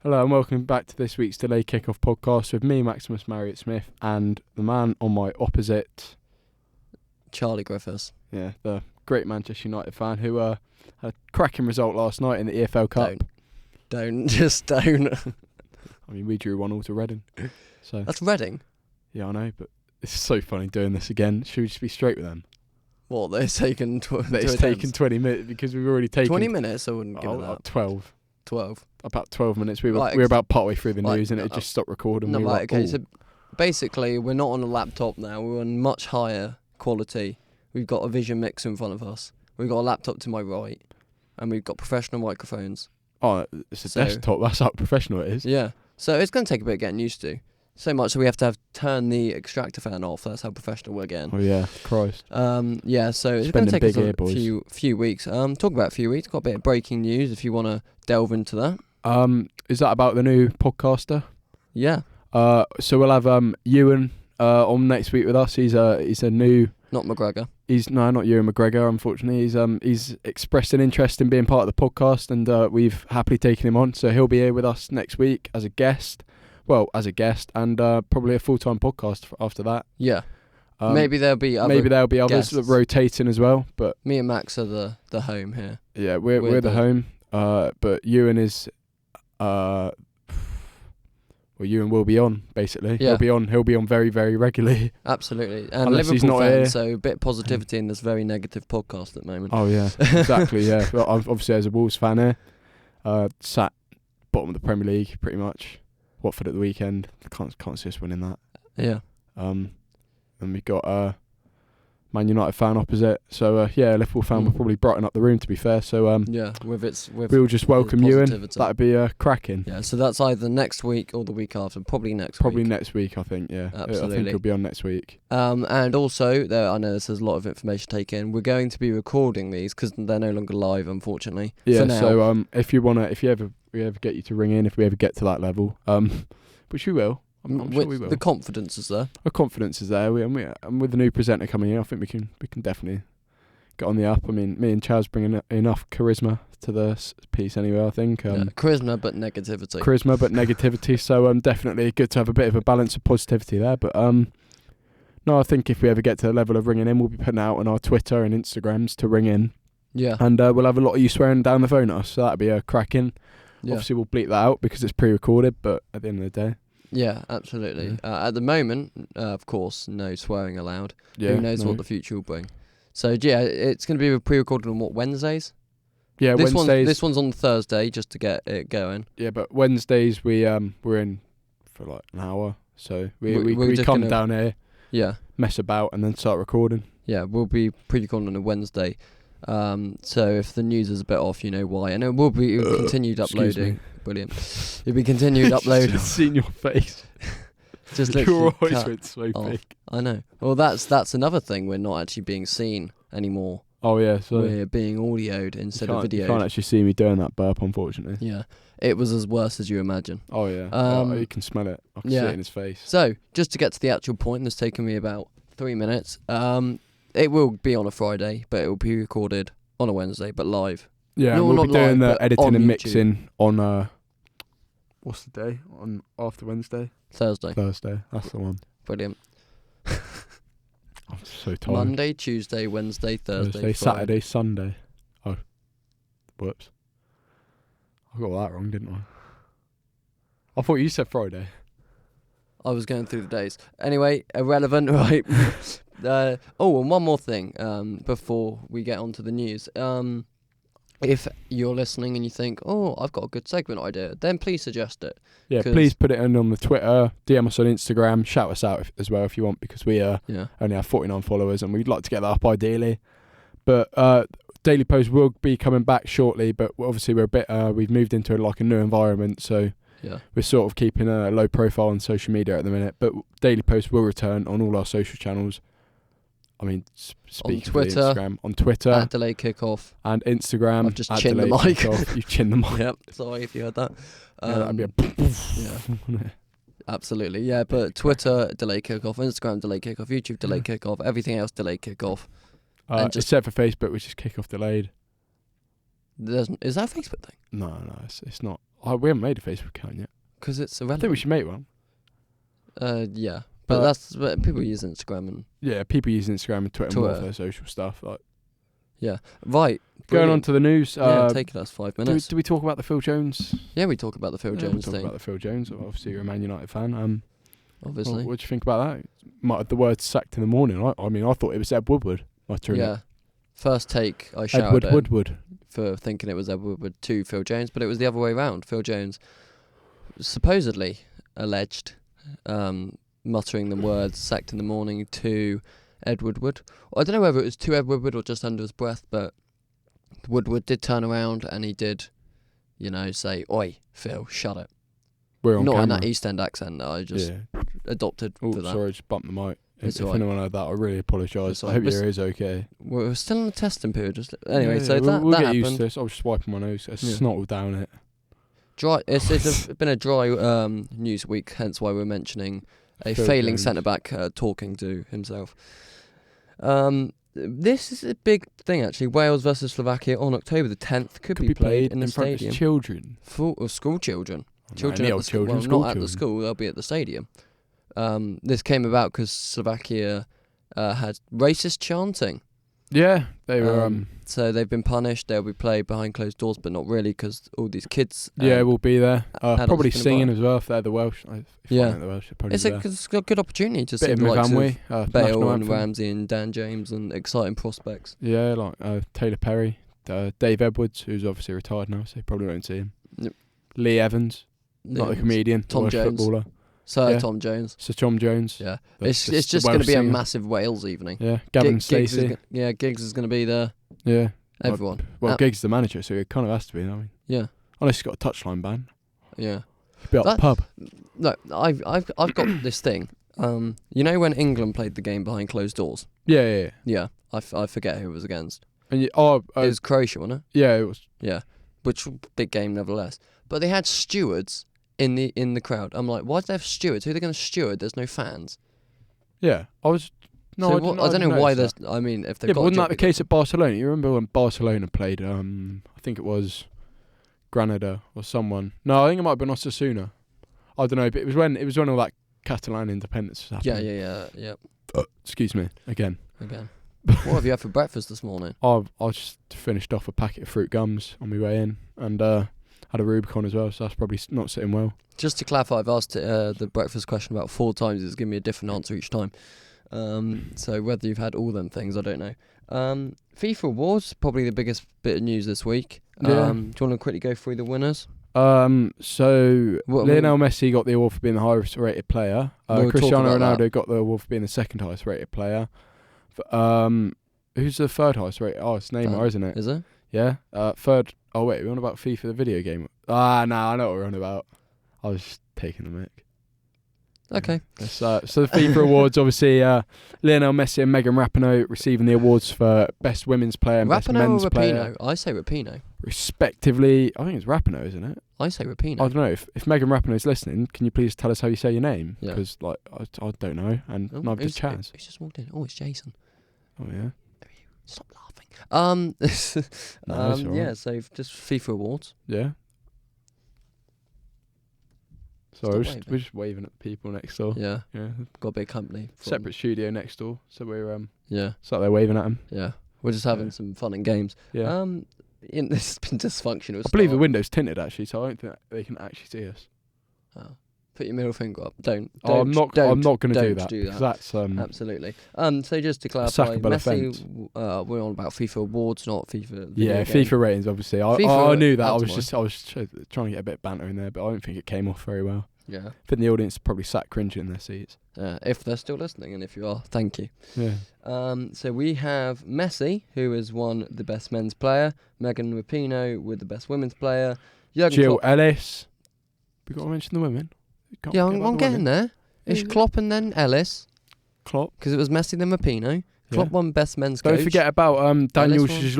Hello and welcome back to this week's Delayed Kickoff podcast with me, Maximus Marriott Smith, and the man on my opposite, Charlie Griffiths. Yeah, the great Manchester United fan who had a cracking result last night in the EFL Cup. Don't. I mean, we drew 1-1 to Reading. So That's Reading? Yeah, I know, but it's so funny doing this again. Should we just be straight with them? What, they've taken... It's taken 20 minutes because we've already taken... 20 minutes? I wouldn't give it that. 12. 12? About 12 minutes. We were about partway through the news and it just stopped recording. So basically we're not on a laptop now. We're on much higher quality. We've got a Vision Mixer in front of us. We've got a laptop to my right. And we've got professional microphones. Oh, it's a desktop. That's how professional it is. Yeah. So it's going to take a bit of getting used to. So much that we have to turn the extractor fan off. That's how professional we're getting. Oh yeah, Christ. Yeah, so it's going to take us a few weeks. Talk about a few weeks. Got a bit of breaking news if you want to delve into that. Is that about the new podcaster? Yeah. So we'll have Ewan on next week with us. He's a new. Not McGregor. Not Ewan McGregor. Unfortunately, he's expressed an interest in being part of the podcast, and we've happily taken him on. So he'll be here with us next week as a guest. Well, as a guest, and probably a full-time podcast after that. Yeah. Maybe there'll be others rotating as well. But me and Max are the home here. Yeah, we're the home. But Ewan is. Ewan will be on basically. Yeah. He'll be on very, very regularly. Absolutely. And unless Liverpool he's not fan, here. So a bit of positivity in this very negative podcast at the moment. Oh yeah, exactly. Yeah. Well, obviously as a Wolves fan here, sat bottom of the Premier League pretty much. Watford at the weekend. Can't see us winning that. Yeah. And we got Man United fan opposite. So Liverpool fan will probably brighten up the room. To be fair. So we'll just welcome you in. That'd be cracking. Yeah. So that's either next week or the week after. Probably next week. Probably next week. I think. Yeah. Absolutely. I think he'll be on next week. And also, I know this is a lot of information to take in. We're going to be recording these because they're no longer live, unfortunately. Yeah. For now. So if we ever get you to ring in, if we ever get to that level, which we will. I'm sure we will. The confidence is there. Our confidence is there. And with the new presenter coming in, I think we can definitely get on the up. I mean, me and Chaz bring enough charisma to the piece anyway, I think. Charisma but negativity. So definitely good to have a bit of a balance of positivity there. But no, I think if we ever get to the level of ringing in, we'll be putting out on our Twitter and Instagrams to ring in. Yeah. And we'll have a lot of you swearing down the phone at us. So that'd be a cracking. Yeah. Obviously, we'll bleep that out because it's pre-recorded. But at the end of the day. Yeah, absolutely. Yeah. At the moment, of course, no swearing allowed. Yeah, who knows what the future will bring? So yeah, it's going to be pre-recorded on Wednesdays? Yeah, Wednesdays. This one's on Thursday, just to get it going. Yeah, but Wednesdays we're in for like an hour, so we come down here, mess about, and then start recording. Yeah, we'll be pre-recording on a Wednesday. So if the news is a bit off, you know why. And it will be continued uploading. Brilliant. It'll be continued uploading. Just seen your face. Just your eyes went so big. I know. Well, that's another thing. We're not actually being seen anymore. Oh yeah, so we're being audioed instead of videoed. You can't actually see me doing that burp, unfortunately. Yeah, it was as worse as you imagine. Oh yeah. You can smell it. I can see it in his face. So just to get to the actual point, it's taken me about 3 minutes. It will be on a Friday, but it will be recorded on a Wednesday, but live. Yeah, no, we'll be doing the editing and YouTube. mixing on what's the day? On after Wednesday? Thursday. That's the one. Brilliant. I'm so tired. Monday, Tuesday, Wednesday, Thursday, Saturday, Sunday. Oh, whoops. I got that wrong, didn't I? I thought you said Friday. I was going through the days. Anyway, irrelevant, right? And one more thing before we get onto the news. If you're listening and you think, I've got a good segment idea, then please suggest it. Yeah, please put it in on the Twitter, DM us on Instagram, shout us out as well if you want, because we only have 49 followers and we'd like to get that up ideally. But Daily Post will be coming back shortly, but obviously we've moved into a new environment, so we're sort of keeping a low profile on social media at the minute. But Daily Post will return on all our social channels. I mean, speaking on Twitter, Instagram, on Twitter at Delayed Kickoff, and Instagram. I've just chinned the mic. You've chinned the mic. Yep. Sorry if you heard that. That'd be Absolutely. Yeah, but Twitter Delayed Kickoff, Instagram Delayed Kickoff, YouTube Delayed Kickoff, everything else Delayed Kickoff. Except for Facebook, which is Kickoff Delayed. Is that a Facebook thing? No, it's not. We haven't made a Facebook account yet. Because it's I irrelevant. think we should make one. Yeah. But but people use Instagram and... Yeah, people use Instagram and Twitter more for their social stuff. Like. Yeah. Right. Going on to the news. Taking us 5 minutes. Do we talk about the Phil Jones? Yeah, we talk about the Phil Jones thing. thing. About the Phil Jones. Obviously, you're a Man United fan. Obviously. What do you think about that? Might have the word sacked in the morning. I mean, I thought it was Ed Woodward. Yeah. First take, I shouted Ed Woodward for thinking it was Ed Woodward to Phil Jones, but it was the other way around. Phil Jones supposedly alleged muttering the words sacked in the morning to Ed Woodward. I don't know whether it was to Ed Woodward or just under his breath, but Woodward did turn around and he did, say, "Oi, Phil, shut it." We're on Not camera. in that East End accent that I just adopted for that. Sorry, I just bumped the mic. If right. anyone heard that, I really apologise. I hope your ear is okay. We're still in the testing period. Anyway, we'll that get happened. used to this. I was just wiping my nose. I snottled down it. Dry. It's been a dry news week, hence why we're mentioning a Phil failing Jones. centre-back talking to himself. This is a big thing, actually. Wales versus Slovakia on October the 10th could be played in the front stadium. of children. Full of school children. Children Any at old the school. children, Well, school not at the children. school, they'll be at the stadium. This came about because Slovakia had racist chanting. Yeah, they were. So they've been punished. They'll be played behind closed doors, but not really because all these kids. We'll be there. adults Probably are gonna singing buy. as well if they're the Welsh. The Welsh, they'd probably It's be a, there. it's a good opportunity to see Bit of the likes Mvanwe, of national Bale and anthem. Ramsey and Dan James and exciting prospects. Yeah, like Taylor Perry, Dave Edwards, who's obviously retired now, so you probably won't see him. Yep. Lee Evans, not the comedian, Tom Welsh Jones. footballer. Sir Tom Jones. Sir Tom Jones. Yeah, It's it's just going to be a massive Wales evening. Yeah, Gavin Giggs Stacey. Giggs is going to be there. Yeah. Everyone. Well, Giggs is the manager, so it kind of has to be. I mean, Yeah. unless he's got a touchline ban. Yeah. Be at the pub. No, I've got this thing. When England played the game behind closed doors. Yeah. Yeah. I forget who it was against. And It was Croatia, wasn't it? yeah, it was. Yeah. Which big game nevertheless. But they had stewards in the crowd. I'm like, why do they have stewards? Who are they going to steward? There's no fans. Yeah, I was. No, So I I don't know why there's. that. I mean, if they've Yeah, got but wasn't a that the job, case at Barcelona? You remember when Barcelona played? I think it was Granada or someone. No, I think it might have been Osasuna. I don't know, but it was when all that Catalan independence was happening. Yeah. Excuse me again. Again. What have you had for breakfast this morning? I just finished off a packet of fruit gums on my way in, and had a Rubicon as well, so that's probably not sitting well. Just to clarify, I've asked the breakfast question about 4 times. It's given me a different answer each time. So whether you've had all them things, I don't know. FIFA Awards, probably the biggest bit of news this week. Yeah. Do you want to quickly go through the winners? So What- Lionel Messi got the award for being the highest rated player. We'll talk Cristiano about Ronaldo got the award for being the second highest rated player. Who's the third highest rated? Oh, it's Neymar, isn't it? Is it? Yeah. Third. Oh wait, we're on about FIFA the video game. I know what we're on about. I was just taking the mic. Okay. So the FIFA awards, obviously, Lionel Messi and Megan Rapinoe receiving the awards for best women's player and best Rapinoe men's or player, Rapinoe? I say Rapinoe. respectively. I think it's Rapinoe, isn't it? I say Rapinoe. I don't know if Megan Rapinoe's listening. Can you please tell us how you say your name? Yeah. Because I don't know, and neither does Chaz. Who's just walked in? Oh, it's Jason. Oh yeah. Stop laughing. No, that's all Yeah. right. So just FIFA awards. Yeah. Stop So waving. we're just waving at people next door. Yeah. Yeah. Got a big company. Separate studio next door, so we're Yeah. sat there waving at them. Yeah. We're just having Yeah. some fun and games. Yeah. This has been dysfunctional. I believe the window's tinted actually, so I don't think they can actually see us. Oh. Put your middle finger up. Don't. I'm not going to do don't that. do because that. That's Absolutely. So just to clarify, sackable Messi. We're on about FIFA awards, not FIFA. yeah, video game. FIFA ratings. Obviously, I FIFA knew that. I up was to just trying to get a bit of banter in there, but I don't think it came off very well. Yeah. I think the audience probably sat cringing in their seats. If they're still listening, and if you are, thank you. Yeah. So we have Messi, who has won the best men's player. Megan Rapinoe with the best women's player. Jurgen Jill Klopp. Ellis. We got to mention the women. Can't Yeah, forget about I'm the getting women. there. It's Yeah. Klopp and then Ellis, Klopp. because it was Messi then Rapinoe. Klopp Yeah. won best men's Don't coach. forget about Daniel Ellis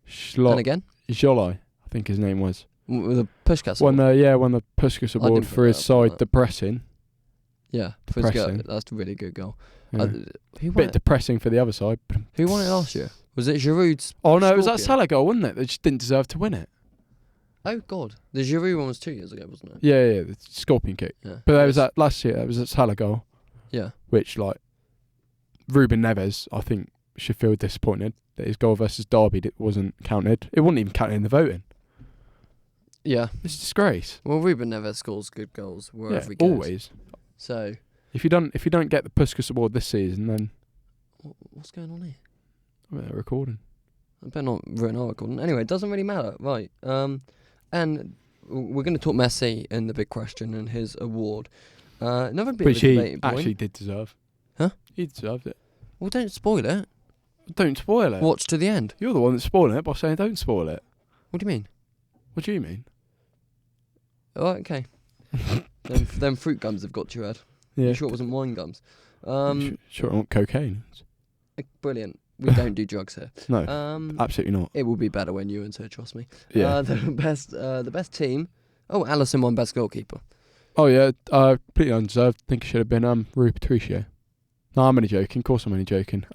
Schloj. And again, Jolai, I think his name was. with the Puskás Won award. the Puskas I Award didn't for his put that up on side, that. depressing. Yeah, for his goal. Depressing. That's a really good goal. Yeah. Who won Bit it? depressing for the other side. Who won it last year? Was it Giroud's? Oh no, it was that Scorpion? Salah goal, wasn't it? They just didn't deserve to win it. Oh God, the Giroud one was 2 years ago, wasn't it? Yeah, the scorpion kick. Yeah. But there was that last year. There was that Salah goal. Yeah. Which Ruben Neves, I think, should feel disappointed that his goal versus Derby wasn't counted. It wasn't even counted in the voting. Yeah. It's a disgrace. Well, Ruben Neves scores good goals wherever he goes. Always. So if you don't get the Puskas Award this season, then what's going on here? They're recording. I better not ruin our recording. Anyway, it doesn't really matter, right? And we're going to talk Messi in the big question and his award. Another bit Which of a he debated point. actually did deserve. Huh? He deserved it. Well, don't spoil it. Don't spoil it. Watch to the end. You're the one that's spoiling it by saying don't spoil it. What do you mean? What do you mean? Oh, okay. them fruit gums have got your head. Yeah. You sure it wasn't wine gums? Sure, I want cocaine. Brilliant. We don't do drugs here. No, absolutely not. It will be better when you're into it, trust me. Yeah. The best team. Oh, Alisson won best goalkeeper. Oh yeah, completely undeserved. Think it should have been Rui Patricio. No, I'm only joking. Of course, I'm only joking.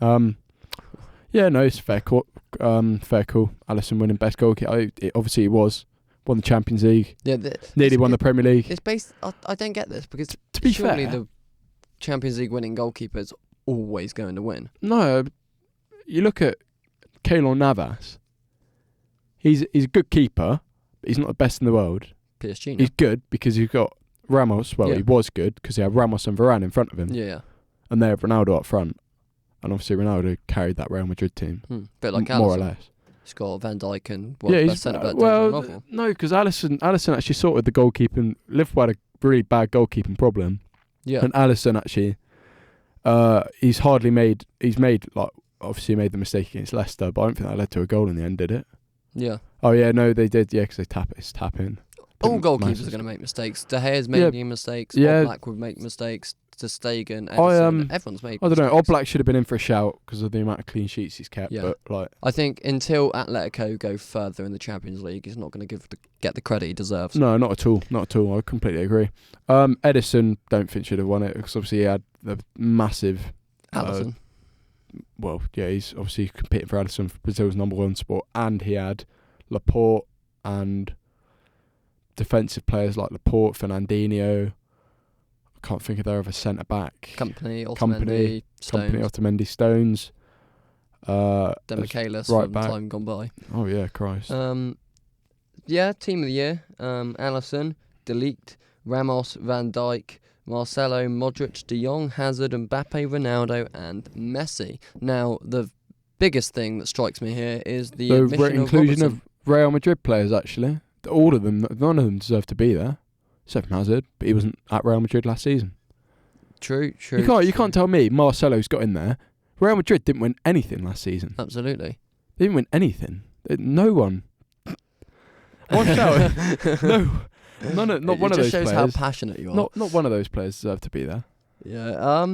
Yeah, no, it's fair call. Alisson winning best goalkeeper. Obviously, he won the Champions League. Yeah, nearly won the Premier League. It's based. I don't get this because to be surely fair, the Champions League winning goalkeeper is always going to win. No, you look at Keylor Navas. He's a good keeper, but he's not the best in the world. PSG. No? He's good because you've got Ramos. Well, Yeah. he was good because he had Ramos and Varane in front of him. Yeah. And they have Ronaldo up front. And obviously Ronaldo carried that Real Madrid team. Bit like more or Alisson. less. He's got Van Dijk and He's centre back. no, because Alisson actually sorted the goalkeeping. Liverpool had a really bad goalkeeping problem. Yeah. And Alisson actually, obviously made the mistake against Leicester, but I don't think that led to a goal in the end, did it? Yeah. Oh yeah, no, they did. Yeah, because it's tap in. All goalkeepers are going to make mistakes. De Gea's making mistakes. Yeah. Oblak would make mistakes. Ter Stegen, Ederson, everyone's made I don't know. mistakes. Oblak should have been in for a shout because of the amount of clean sheets he's kept. Yeah. But I think until Atletico go further in the Champions League, he's not going to get the credit he deserves. No, not at all. Not at all. I completely agree. Edison, don't think should have won it because obviously he had the massive. Alisson. He's obviously competing for Alisson for Brazil's #1 spot, and he had Laporte and defensive players like Laporte, Fernandinho. I can't think of their other centre back. Company, Otamendi, Stones. Demichelis right from back. time gone by. Oh yeah, Christ. Yeah, team of the year. Alisson, De Ligt, Ramos, Van Dijk, Marcelo, Modric, De Jong, Hazard, Mbappe, Ronaldo, and Messi. Now, the biggest thing that strikes me here is the inclusion of Real Madrid players. Actually, all of them, none of them deserve to be there, except from Hazard. But he wasn't at Real Madrid last season. True. You can't tell me Marcelo's got in there. Real Madrid didn't win anything last season. Absolutely. They didn't win anything. No one. One shout. No. Not one of those players. It just shows how passionate you are. Not one of those players deserve to be there. Yeah.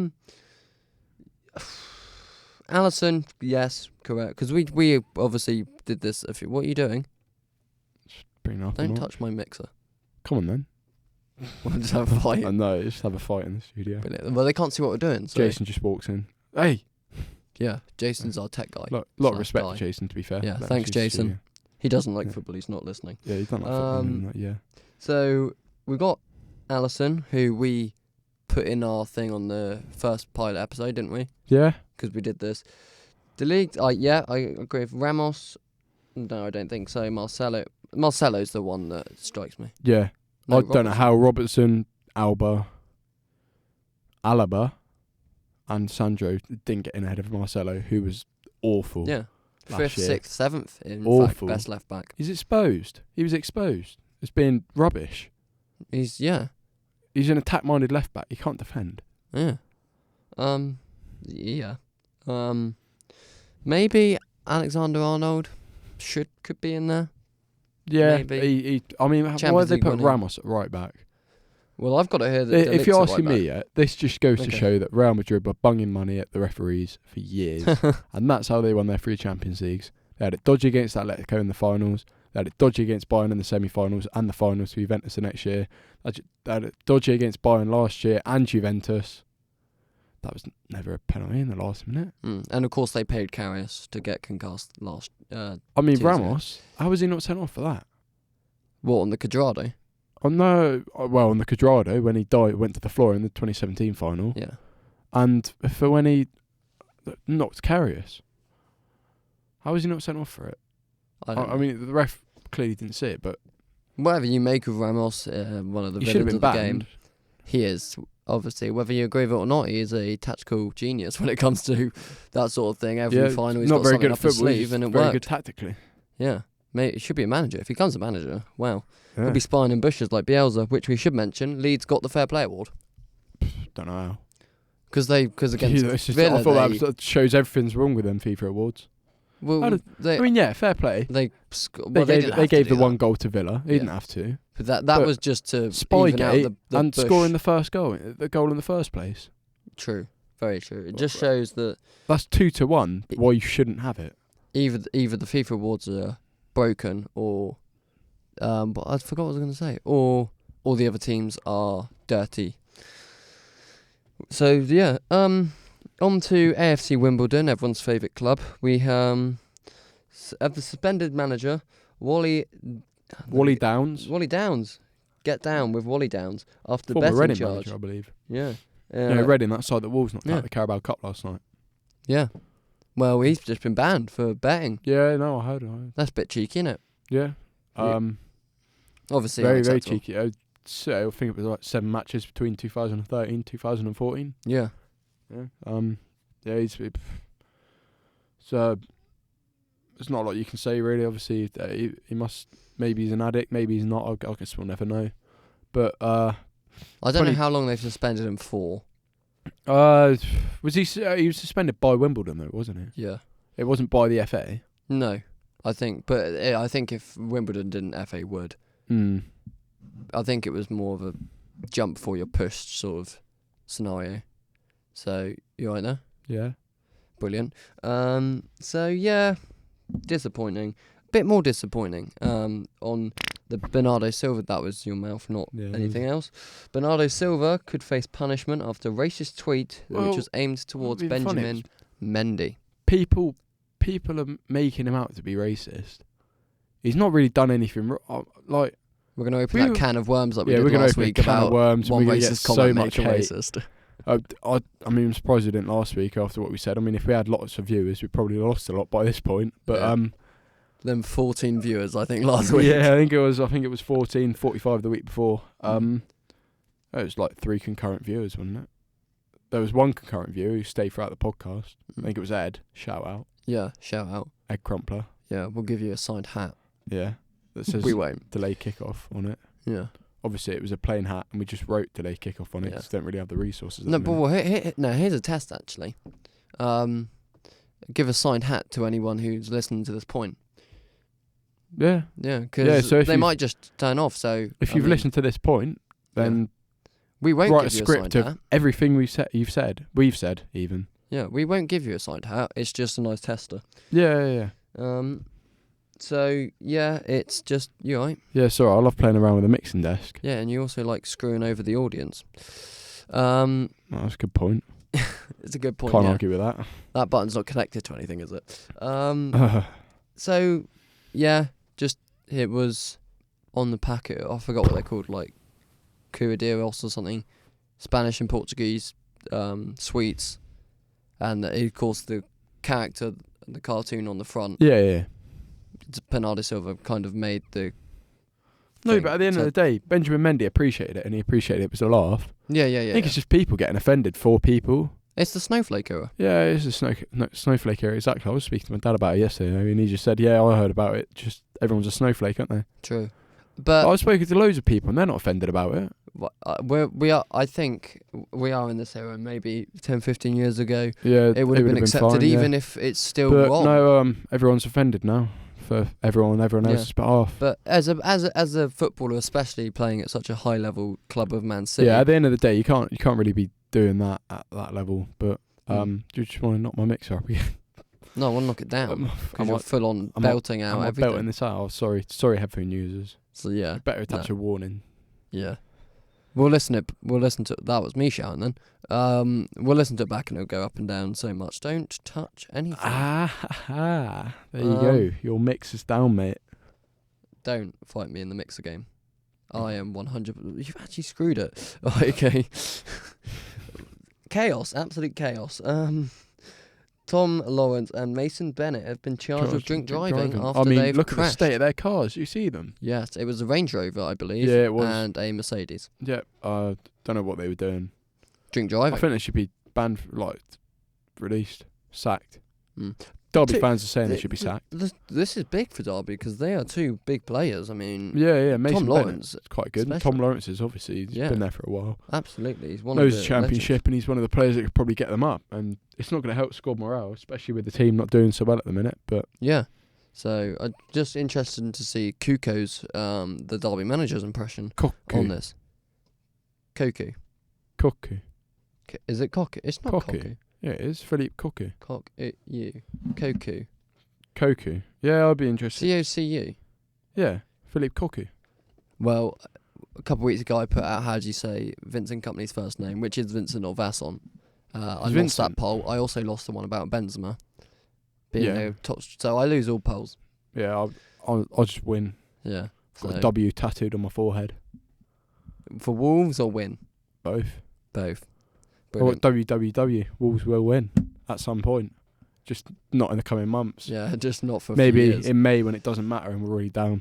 Alisson, yes, correct. Because we obviously did this. What are you doing? Just bring it up. Don't touch my mixer. Come on then. We'll just have a fight. I know. Just have a fight in the studio. Brilliant. Well, they can't see what we're doing. So. Jason just walks in. Hey. Yeah, Jason's our tech guy. Lot of respect to Jason, to be fair. Yeah, thanks, Jason. He doesn't like football. He's not listening. Yeah, he doesn't like football. Yeah. So we've got Alisson, who we put in our thing on the first pilot episode, didn't we? Yeah. Because we did this. De Ligt, I agree with Ramos. No, I don't think so. Marcelo's the one that strikes me. Yeah. No, I don't know how Robertson, Alaba, and Sandro didn't get in ahead of Marcelo, who was awful. Yeah. 5th, 6th, 7th, in awful. fact, best left back. He's exposed. He was exposed as being rubbish. He's an attack-minded left back. He can't defend. Yeah. Maybe Alexander-Arnold could be in there. Yeah. Maybe. Why did they put Ramos at right back? Well, I've got to hear that. If you're asking me, this just goes to show that Real Madrid were bunging money at the referees for years, and that's how they won their 3 Champions Leagues. They had it dodgy against Atletico in the finals. They had it dodgy against Bayern in the semi-finals and the finals for Juventus the next year. They had it dodgy against Bayern last year and Juventus. That was never a penalty in the last minute. And of course, they paid Karius to get concussed last. Ramos, how was he not sent off for that? What, on the Quadrado? Oh no, well on the Quadrado when he went to the floor in the 2017 final. Yeah. And for when he knocked Karius. How was he not sent off for it? I mean, the ref clearly didn't see it, but whatever you make of Ramos, one of the he should have villains been of the banned. game, he is, obviously, whether you agree with it or not, he is a tactical genius when it comes to that sort of thing. Every final he's not got very something good up at his football. sleeve, and it very worked. good tactically. Yeah. Mate, he should be a manager. If he becomes a manager, wow. Yeah. He'll be spying in bushes like Bielsa, which we should mention. Leeds got the Fair Play Award. Don't know how. Because against I Villa, thought that shows everything's wrong with them FIFA awards. well, I mean, yeah, fair play. They They gave the one goal to Villa. He didn't have to. But that was just to even out Spygate the and bush. scoring the goal in the first place. True, very true. It just shows that That's 2-1. Why you shouldn't have it. either the FIFA awards are broken, or but I forgot what I was going to say, or all the other teams are dirty. So yeah, on to AFC Wimbledon, everyone's favourite club. We have the suspended manager Wally Downs. Wally Downs. Get down with Wally Downs after Former betting Reading charge. manager, I believe. Yeah. Reading, that side the Wolves knocked out the Carabao Cup last night. Yeah. Well, he's just been banned for betting. Yeah, no, I heard. That's a bit cheeky, isn't it? Yeah. Obviously, very unacceptable. cheeky. So I think it was like 7 matches between 2013 and 2014. Yeah. Yeah. So there's not a lot you can say really. Obviously, he must. Maybe he's an addict. Maybe he's not. I guess we'll never know. But I don't know how long they've suspended him for. Was he? He was suspended by Wimbledon though, wasn't he? Yeah. It wasn't by the FA. No, I think, but I think if Wimbledon didn't, FA would. I think it was more of a jump before you're pushed sort of scenario. So you right there? Yeah. Brilliant. So yeah, disappointing. Bit more disappointing. On the Bernardo Silva, that was your mouth, not anything else. Bernardo Silva could face punishment after a racist tweet which was aimed towards Benjamin Mendy. People are making him out to be racist. He's not really done anything wrong. Like, we're going to open that can of worms like we did we're last open week a can about of worms. one We're racist get comment so much make a hate. racist. I mean, I'm surprised we didn't last week after what we said. I mean, if we had lots of viewers, we probably lost a lot by this point. But them 14 viewers, I think, last week. Yeah, I think it was 14, 45 the week before. It was like 3 concurrent viewers, wasn't it? There was one concurrent viewer who stayed throughout the podcast. I think it was Ed. Shout out. Yeah, shout out. Ed Crumpler. Yeah, we'll give you a signed hat. Yeah. That says we won't. Delay kickoff on it. Yeah. Obviously, it was a plain hat, and we just wrote delay kickoff on it because we don't really have the resources. No, but here's a test, actually. Give a signed hat to anyone who's listening to this point. Yeah. Yeah, because they might just turn off. So if you've listened to this point, then we won't write give a you script a of signed hat. everything we've said even. Yeah, we won't give you a signed hat. It's just a nice tester. Yeah. So yeah, it's just you right. Yeah, sorry, I love playing around with a mixing desk. Yeah, and you also like screwing over the audience. That's a good point. It's a good point. Can't argue with that. That button's not connected to anything, is it? So yeah, just it was on the packet. I forgot what they're called, like curadeiros or something. Spanish and Portuguese sweets, and of course the character, the cartoon on the front. Yeah. Bernardo Silva kind of made the. No, but at the end of the day, Benjamin Mendy appreciated it, and he appreciated it was a laugh. Yeah. I think it's just people getting offended for people. It's the snowflake era. Yeah, it's a snowflake era, exactly. I was speaking to my dad about it yesterday, and he just said, yeah, I heard about it. Just everyone's a snowflake, aren't they? True. But I've spoken to loads of people, and they're not offended about it. We are. I think we are in this era. Maybe 10, 15 years ago, yeah, it would have been accepted, fine, even if it's still but wrong. No, everyone's offended now for everyone else's behalf. But as a footballer, especially playing at such a high level club of Man City. Yeah, at the end of the day, you can't really be doing that at that level. But do you just want to knock my mixer up again? No, I want to knock it down. I'm full on belting out I'm everything. belting this out. Oh, sorry, headphone users. So yeah, better attach a warning. Yeah, we'll listen to. That was me shouting then. We'll listen to it back and it'll go up and down so much. Don't touch anything. There you go. Your mix is down, mate. don't fight me in the mixer game. I am 100. You've actually screwed it. Okay. Chaos, absolute chaos. Tom Lawrence and Mason Bennett have been charged with drink driving after they've look crashed. at the state of their cars. You see them? Yes, it was a Range Rover, I believe. Yeah, it was. And a Mercedes. Yeah, don't know what they were doing. Drink driving? I think they should be banned, released, sacked. Mm. Derby fans are saying they should be sacked. This is big for Derby because they are two big players. I mean, yeah. Mason Tom Lawrence is quite good. especially. Tom Lawrence is obviously been there for a while. Absolutely, he's one knows of the the championship, legends. and he's one of the players that could probably get them up. And it's not going to help squad morale, especially with the team not doing so well at the minute. But yeah, so I'm just interested to see Kuko's, the Derby manager's impression on this. Koku. Is it Koku? It's not Koku. Yeah, it is Philippe Koku. Koku. Yeah, I'd be interested. Cocu. Yeah, Philippe Koku. Well, a couple of weeks ago I put out how do you say Vincent Kompany's first name, which is Vincent or Vasson. I lost that poll. I also lost the one about Benzema being a top. So I lose all polls. Yeah, I'll just win. Yeah. Got a W tattooed on my forehead. For Wolves or win? Both. Or WWW. Wolves will win at some point. Just not in the coming months. Yeah, just not for maybe years. In May when it doesn't matter and we're already down.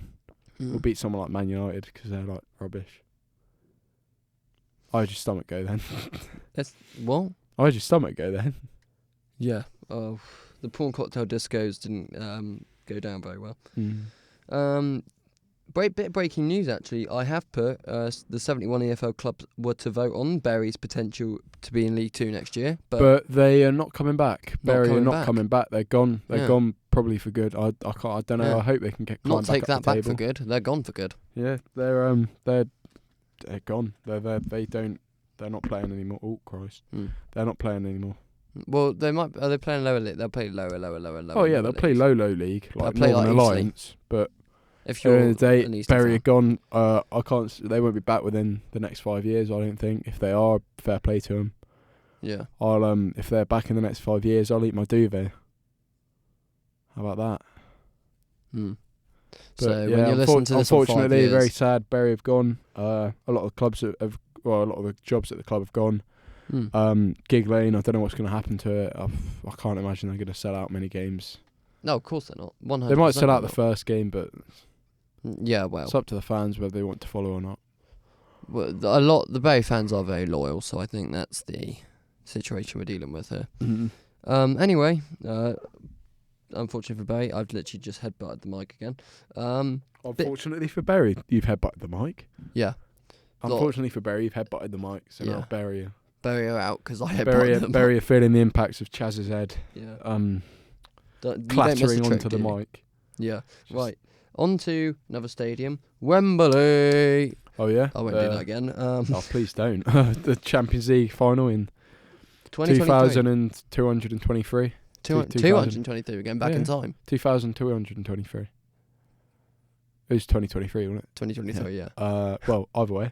We'll Mm. beat someone like Man United because they're rubbish. How'd your stomach go then? What? How'd your stomach go then? Yeah. Oh, the prawn cocktail discos didn't go down very well. Bit of breaking news actually. I have put the 71 EFL clubs were to vote on Bury's potential to be in League 2 next year, but they are not coming back. Bury are not coming back. They're gone. They're gone probably for good. I don't know. Yeah. I hope they can get not take that back table. for good. They're gone for good. Yeah, they're gone. They're not playing anymore. Oh Christ, they're not playing anymore. Well, they might. Are they playing lower league? They'll play lower. Oh yeah, they'll play low league like play Northern Alliance, but. If you're Bury are gone. I can't. They won't be back within the next 5 years. I don't think. If they are, fair play to them. Yeah. I'll if they're back in the next 5 years, I'll eat my duvet. How about that? So when you listen to this, unfortunately, very sad. Bury have gone. A lot of clubs a lot of the jobs at the club have gone. Gig Lane. I don't know what's going to happen to it. I can't imagine they're going to sell out many games. No, of course they're not. 100% they might sell out the first game, but. Yeah, well, it's up to the fans whether they want to follow or not. Well, the Bury fans are very loyal, so I think that's the situation we're dealing with here. Anyway, unfortunately for Bury, I've literally just headbutted the mic again. Unfortunately for Bury, you've headbutted the mic. Yeah. Unfortunately for Bury, you've headbutted the mic, so now Bury are out because I headbutted them. Bury are feeling the impacts of Chaz's head. Yeah. Clattering onto the mic. Yeah. Right. On to another stadium, Wembley. Oh yeah? I won't do that again. Oh, please don't. The Champions League final in 2223. 223, we're going back in time. 2223. It was 2023, wasn't it? 2023, yeah. Well, either way.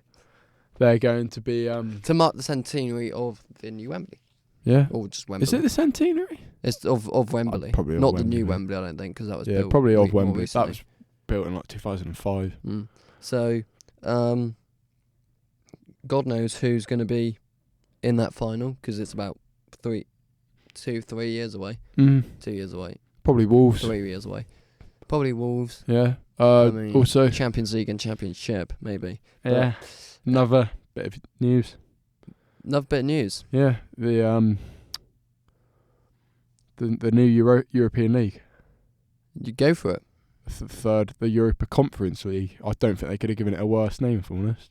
They're going to be... to mark the centenary of the new Wembley. Yeah. Or just Wembley. Is it the centenary? It's of Wembley. Probably not Wembley, the new Wembley, I don't think, because that was built. Yeah, probably of Wembley. Recently. That was built in 2005. So, God knows who's going to be in that final, because it's about 3 years away. 2 years away. Probably Wolves. 3 years away. Probably Wolves. Yeah. Also Champions League and Championship, maybe. Yeah. Another bit of news. Another bit of news. Yeah. The new European League. You go for it. The Europa Conference League. I don't think they could have given it a worse name, if I'm honest.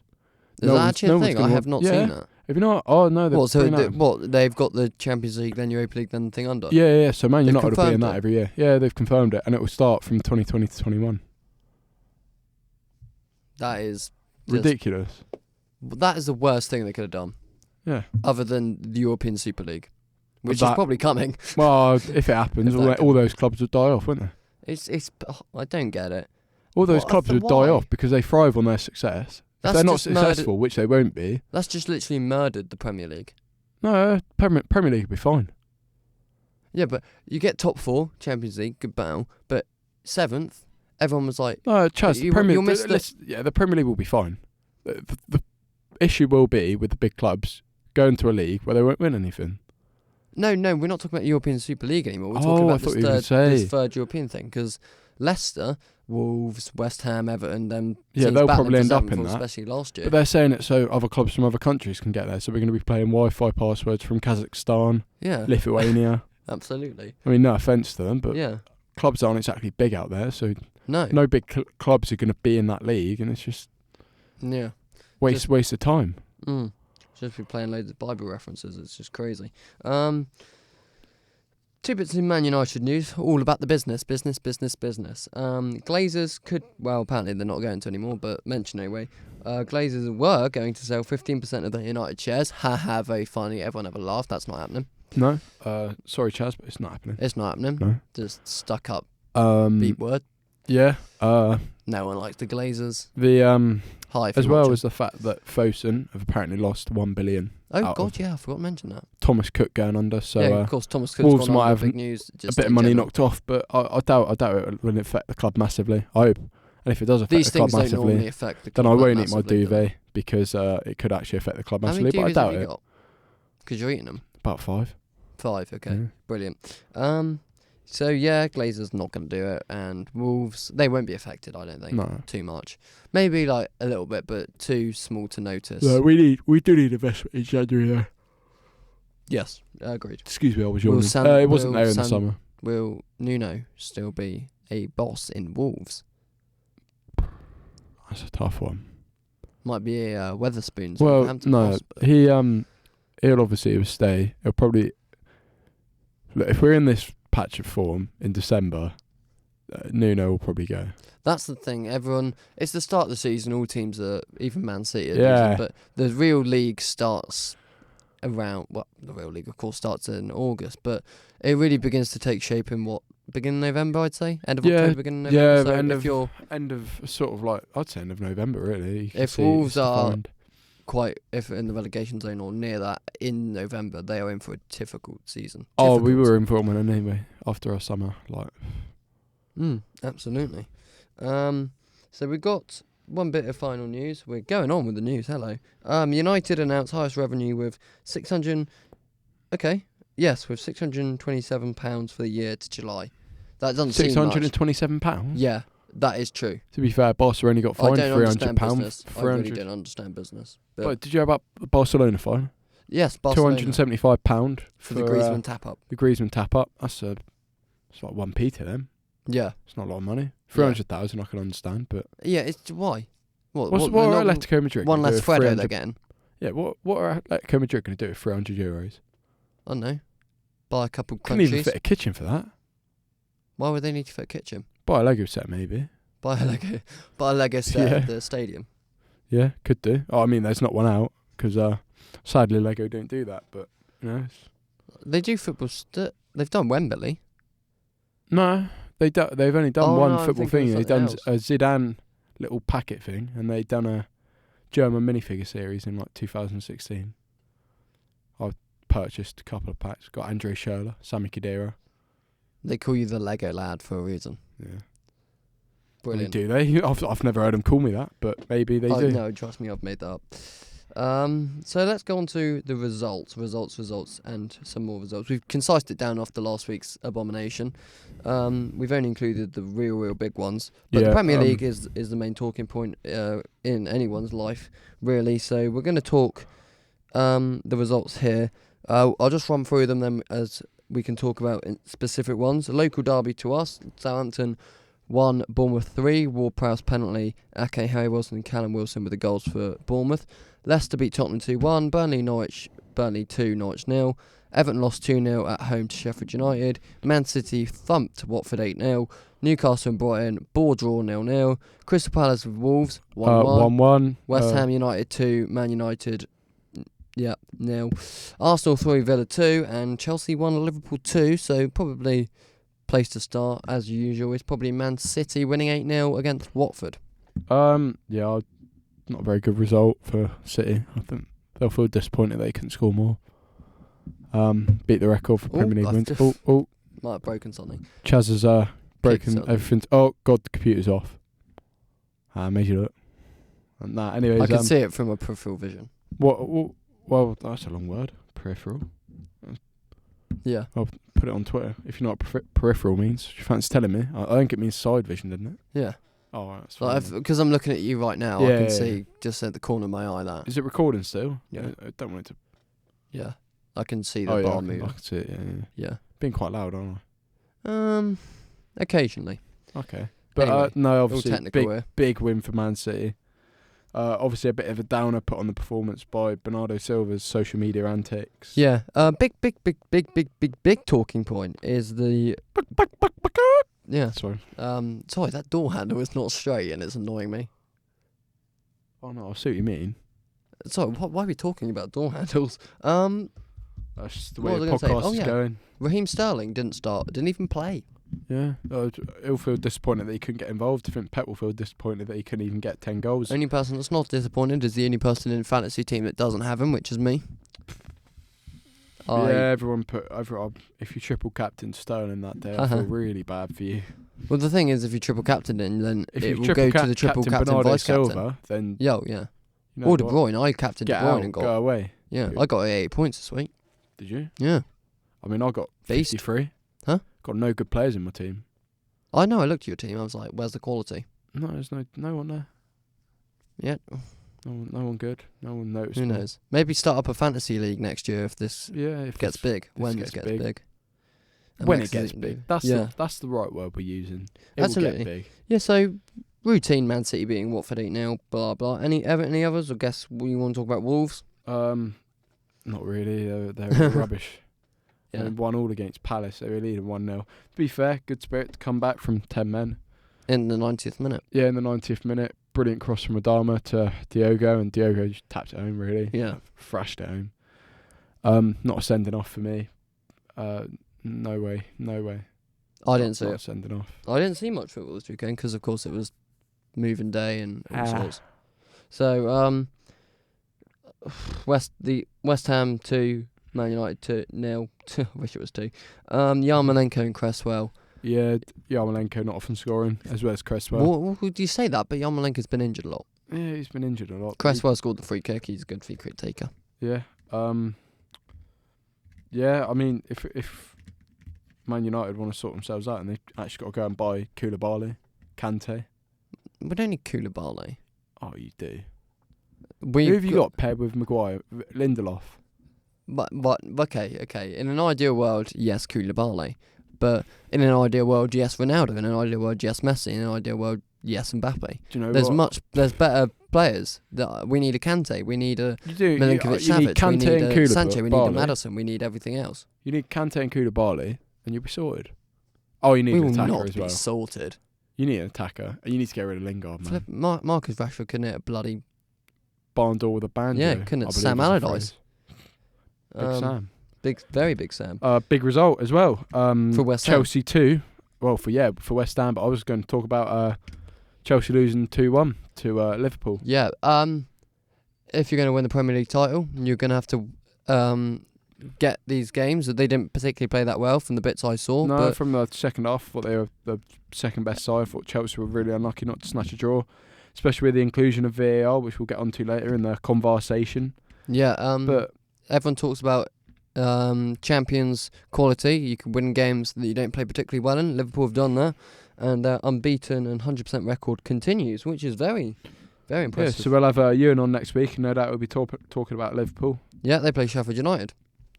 Is that actually a thing? I have not seen that. Have you not? Oh no. They've got the Champions League, then Europa League, then the thing under. Yeah. So Man United will be in that every year. Yeah, they've confirmed it, and it will start from 2020 to 21. That is ridiculous. That is the worst thing they could have done. Yeah. Other than the European Super League, which is probably coming. Well, if it happens, all those clubs would die off, wouldn't they? I don't get it. All those clubs would die off because they thrive on their success. If they're not successful, which they won't be. That's just literally murdered the Premier League. No, Premier League will be fine. Yeah, but you get top 4, Champions League, good battle. But 7th, everyone was like, No, Chaz, the Premier League will be fine. The issue will be with the big clubs going to a league where they won't win anything. No, we're not talking about European Super League anymore. We're talking about this third European thing, because Leicester, Wolves, West Ham, Everton, them teams they'll probably end up in that, especially last year. But they're saying it so other clubs from other countries can get there. So we're going to be playing Wi-Fi passwords from Kazakhstan, Lithuania. Absolutely. I mean, no offence to them, but yeah, clubs aren't exactly big out there, so no big clubs are going to be in that league, and it's just waste of time. Just be playing loads of Bible references. It's just crazy. Two bits in Man United news, all about the business. Glazers could, well, apparently they're not going to anymore, but mention anyway. Glazers were going to sell 15% of the United shares. Haha, very funny. Everyone ever laughed. That's not happening. No. Sorry, Chaz, but it's not happening. It's not happening. No. Just stuck up. Beat word. Yeah. No one likes the Glazers. As well as the fact that Fosun have apparently lost $1 billion. Oh God, yeah, I forgot to mention that. Thomas Cook going under, so of course, Thomas Cook's Wolves gone might on have big news, a bit of money knocked off, but I doubt it will affect the club massively. I hope, and if it does affect the club massively, then I won't eat my duvet because it could actually affect the club massively. But I doubt it. Because you're eating them. About 5. 5, okay, brilliant. So yeah, Glazers not going to do it, and Wolves, they won't be affected, I don't think, too much. Maybe like a little bit, but too small to notice. No, we do need investment in January though. Yes, agreed. Excuse me, I was yawning. It wasn't there in the summer. Will Nuno still be a boss in Wolves? That's a tough one. Might be a Weatherspoon's. Well, no, boss, he'll obviously stay. He'll probably look, if we're in this patch of form in December, Nuno will probably go. That's the thing. It's the start of the season. All teams are, even Man City, but the real league starts around. Well, the real league, of course, starts in August, but it really begins to take shape in beginning of November, I'd say. End of October, beginning of November. So end of sort of like, I'd say end of November, really. If Wolves are if in the relegation zone or near that in November, they are in for a difficult season. We were in for one anyway after our summer, absolutely. So we got one bit of final news. We're going on with the news. Hello. United announced highest revenue with £627 for the year to July. That doesn't seem much. £627? Yeah. That is true. To be fair, Barca only got fined £300. I really don't understand business. But did you hear about the Barcelona fine? Yes, Barcelona. £275 for the Griezmann tap-up. The Griezmann tap-up. It's like 1p to them. Yeah. It's not a lot of money. 300,000 I can understand, but... Yeah, it's... Why? What are Atletico Madrid one less Fredo they're getting? Yeah, what are Atletico Madrid going to do with €300? I don't know. Buy a couple crunchies. Couldn't even fit a kitchen for that. Why would they need to fit a kitchen? Buy a Lego set, maybe. Buy a Lego set at the stadium. Yeah, could do. I mean, there's not one out, because sadly Lego don't do that, but, They do football... They've done Wembley. No, they've only done one football thing. They've done else. a Zidane little packet thing, and they've done a German minifigure series in 2016. I purchased a couple of packs. Got Andre Schürrle, Sami Khedira. They call you the Lego lad for a reason. Yeah. Brilliant. Do they? I've never heard them call me that, but maybe they do. No, trust me, I've made that up. So let's go on to the results, and some more results. We've concised it down after last week's abomination. We've only included the real big ones, but the Premier League is the main talking point in anyone's life, really. So we're going to talk the results here. I'll just run through them then, as we can talk about specific ones. A local derby to us: Southampton 1, Bournemouth 3. Ward-Prowse penalty. Ake, Harry Wilson and Callum Wilson with the goals for Bournemouth. Leicester beat Tottenham 2-1. Burnley 2, Norwich 0. Everton lost 2-0 at home to Sheffield United. Man City thumped Watford 8-0. Newcastle and Brighton ball draw 0-0. Crystal Palace with Wolves 1-1. 1-1. West Ham United 2, Man United 0. Arsenal 3, Villa 2, and Chelsea 1, Liverpool 2. So probably place to start, as usual, is probably Man City winning 8-0 against Watford. Not a very good result for City. I think they'll feel disappointed they couldn't score more. Beat the record for Premier League wins. Might have broken something. Chaz has broken Kickstarter. everything. Oh God, the computer's off. I made you look. And that, anyways. I can see it from a peripheral vision. Well, that's a long word. Peripheral. Yeah. I'll put it on Twitter. If you know what peripheral means, you fancy telling me? I think it means side vision, doesn't it? Yeah. Oh, right, that's fine. Because I'm looking at you right now, Yeah, I can yeah, see just at the corner of my eye that. Is it recording still? Yeah. I don't want it to. Yeah. I can see the bar moving. I can see it. Yeah. Yeah. Being quite loud, aren't I? Occasionally. Okay. But Anyway, no, all obviously, technical here. big win for Man City. Obviously, a bit of a downer put on the performance by Bernardo Silva's social media antics. Yeah. Big talking point is the. Yeah. Sorry. Sorry, that door handle is not straight and it's annoying me. Oh no, I see what you mean. Sorry, why are we talking about door handles? That's just the way What the was I gonna podcast say? is going. Raheem Sterling didn't even play. Yeah, he'll feel disappointed that he couldn't get involved. I think Pep will feel disappointed that he couldn't even get 10 goals. Only person that's not disappointed is the only person in the fantasy team that doesn't have him, which is me. Everyone if you triple captain Sterling that day, I feel really bad for you. Well, the thing is, if you triple captain him, then If it you will go to the triple captain Bernardo vice captain. Silva, then Yeah. you know Or De what? Bruyne. I captained De Get Bruyne out, and got. go away. Yeah, I got 8 points this week. Did you? Yeah. I mean, I got Beast. 53. Huh? Got no good players in my team. I know. I looked at your team. I was like, "Where's the quality?" No, there's no one there. Yeah. No one good. No one noticed. Who knows? Maybe start up a fantasy league next year if this If gets big. When gets it gets big. big. And When next it gets season, big. maybe. That's the right word we're using. It Absolutely. will get big. Yeah. So routine Man City beating Watford 8-0. Blah blah. Any others? I guess we want to talk about Wolves. Not really. They're rubbish. Yeah. And 1-1 against Palace. They were leading 1-0. To be fair, good spirit to come back from 10 men. In the 90th minute. Yeah, in the 90th minute. Brilliant cross from Adama to Diogo, and Diogo just tapped it home, really. Yeah. Thrashed it home. Not a sending off for me. No way. I didn't see Not a it. sending off. I didn't see much football this weekend because, of course, it was moving day and all sorts. So, West Ham 2, Man United 2-0. I wish it was 2. Yarmolenko and Cresswell. Yeah, Yarmolenko not often scoring, as well as Cresswell. Well, would you say that? But Yarmolenko's been injured a lot. Yeah, he's been injured a lot. Cresswell scored the free kick. He's a good free kick taker. Yeah. Yeah, I mean, if Man United want to sort themselves out and they actually got to go and buy Koulibaly, Kante. We don't need Koulibaly. Oh, you do. Who have you got paired with Maguire? Lindelof. But okay. In an ideal world, yes, Koulibaly. But in an ideal world, yes, Ronaldo. In an ideal world, yes, Messi. In an ideal world, yes, Mbappe. Do you know There's better players. We need a Kante. We need a Milinkovic-Savic. You need Kante we need and a Koulibaly. Sancho. We need a Maddison. We need everything else. You need Kante and Koulibaly, and you'll be sorted. Oh, you need We an will attacker not as well. be sorted. You need an attacker, and you need to get rid of Lingard, man. Marcus Rashford couldn't hit a bloody Barn door with a banjo. Yeah, couldn't it? Sam is the Allardyce. phrase. Big Sam. Very big Sam. Big result as well. For West Ham. Chelsea 2. Well, for West Ham, but I was going to talk about Chelsea losing 2-1 to Liverpool. Yeah. If you're going to win the Premier League title, you're going to have to get these games. They didn't particularly play that well from the bits I saw. No, but from the second half, I thought they were the second best side. I thought Chelsea were really unlucky not to snatch a draw, especially with the inclusion of VAR, which we'll get onto later in the conversation. Yeah. But everyone talks about champions quality. You can win games that you don't play particularly well in. Liverpool have done that, and their unbeaten and 100% record continues, which is very, very impressive. Yeah, so we'll have Ewan on next week, and no doubt we'll be talking about Liverpool. Yeah, they play Sheffield United.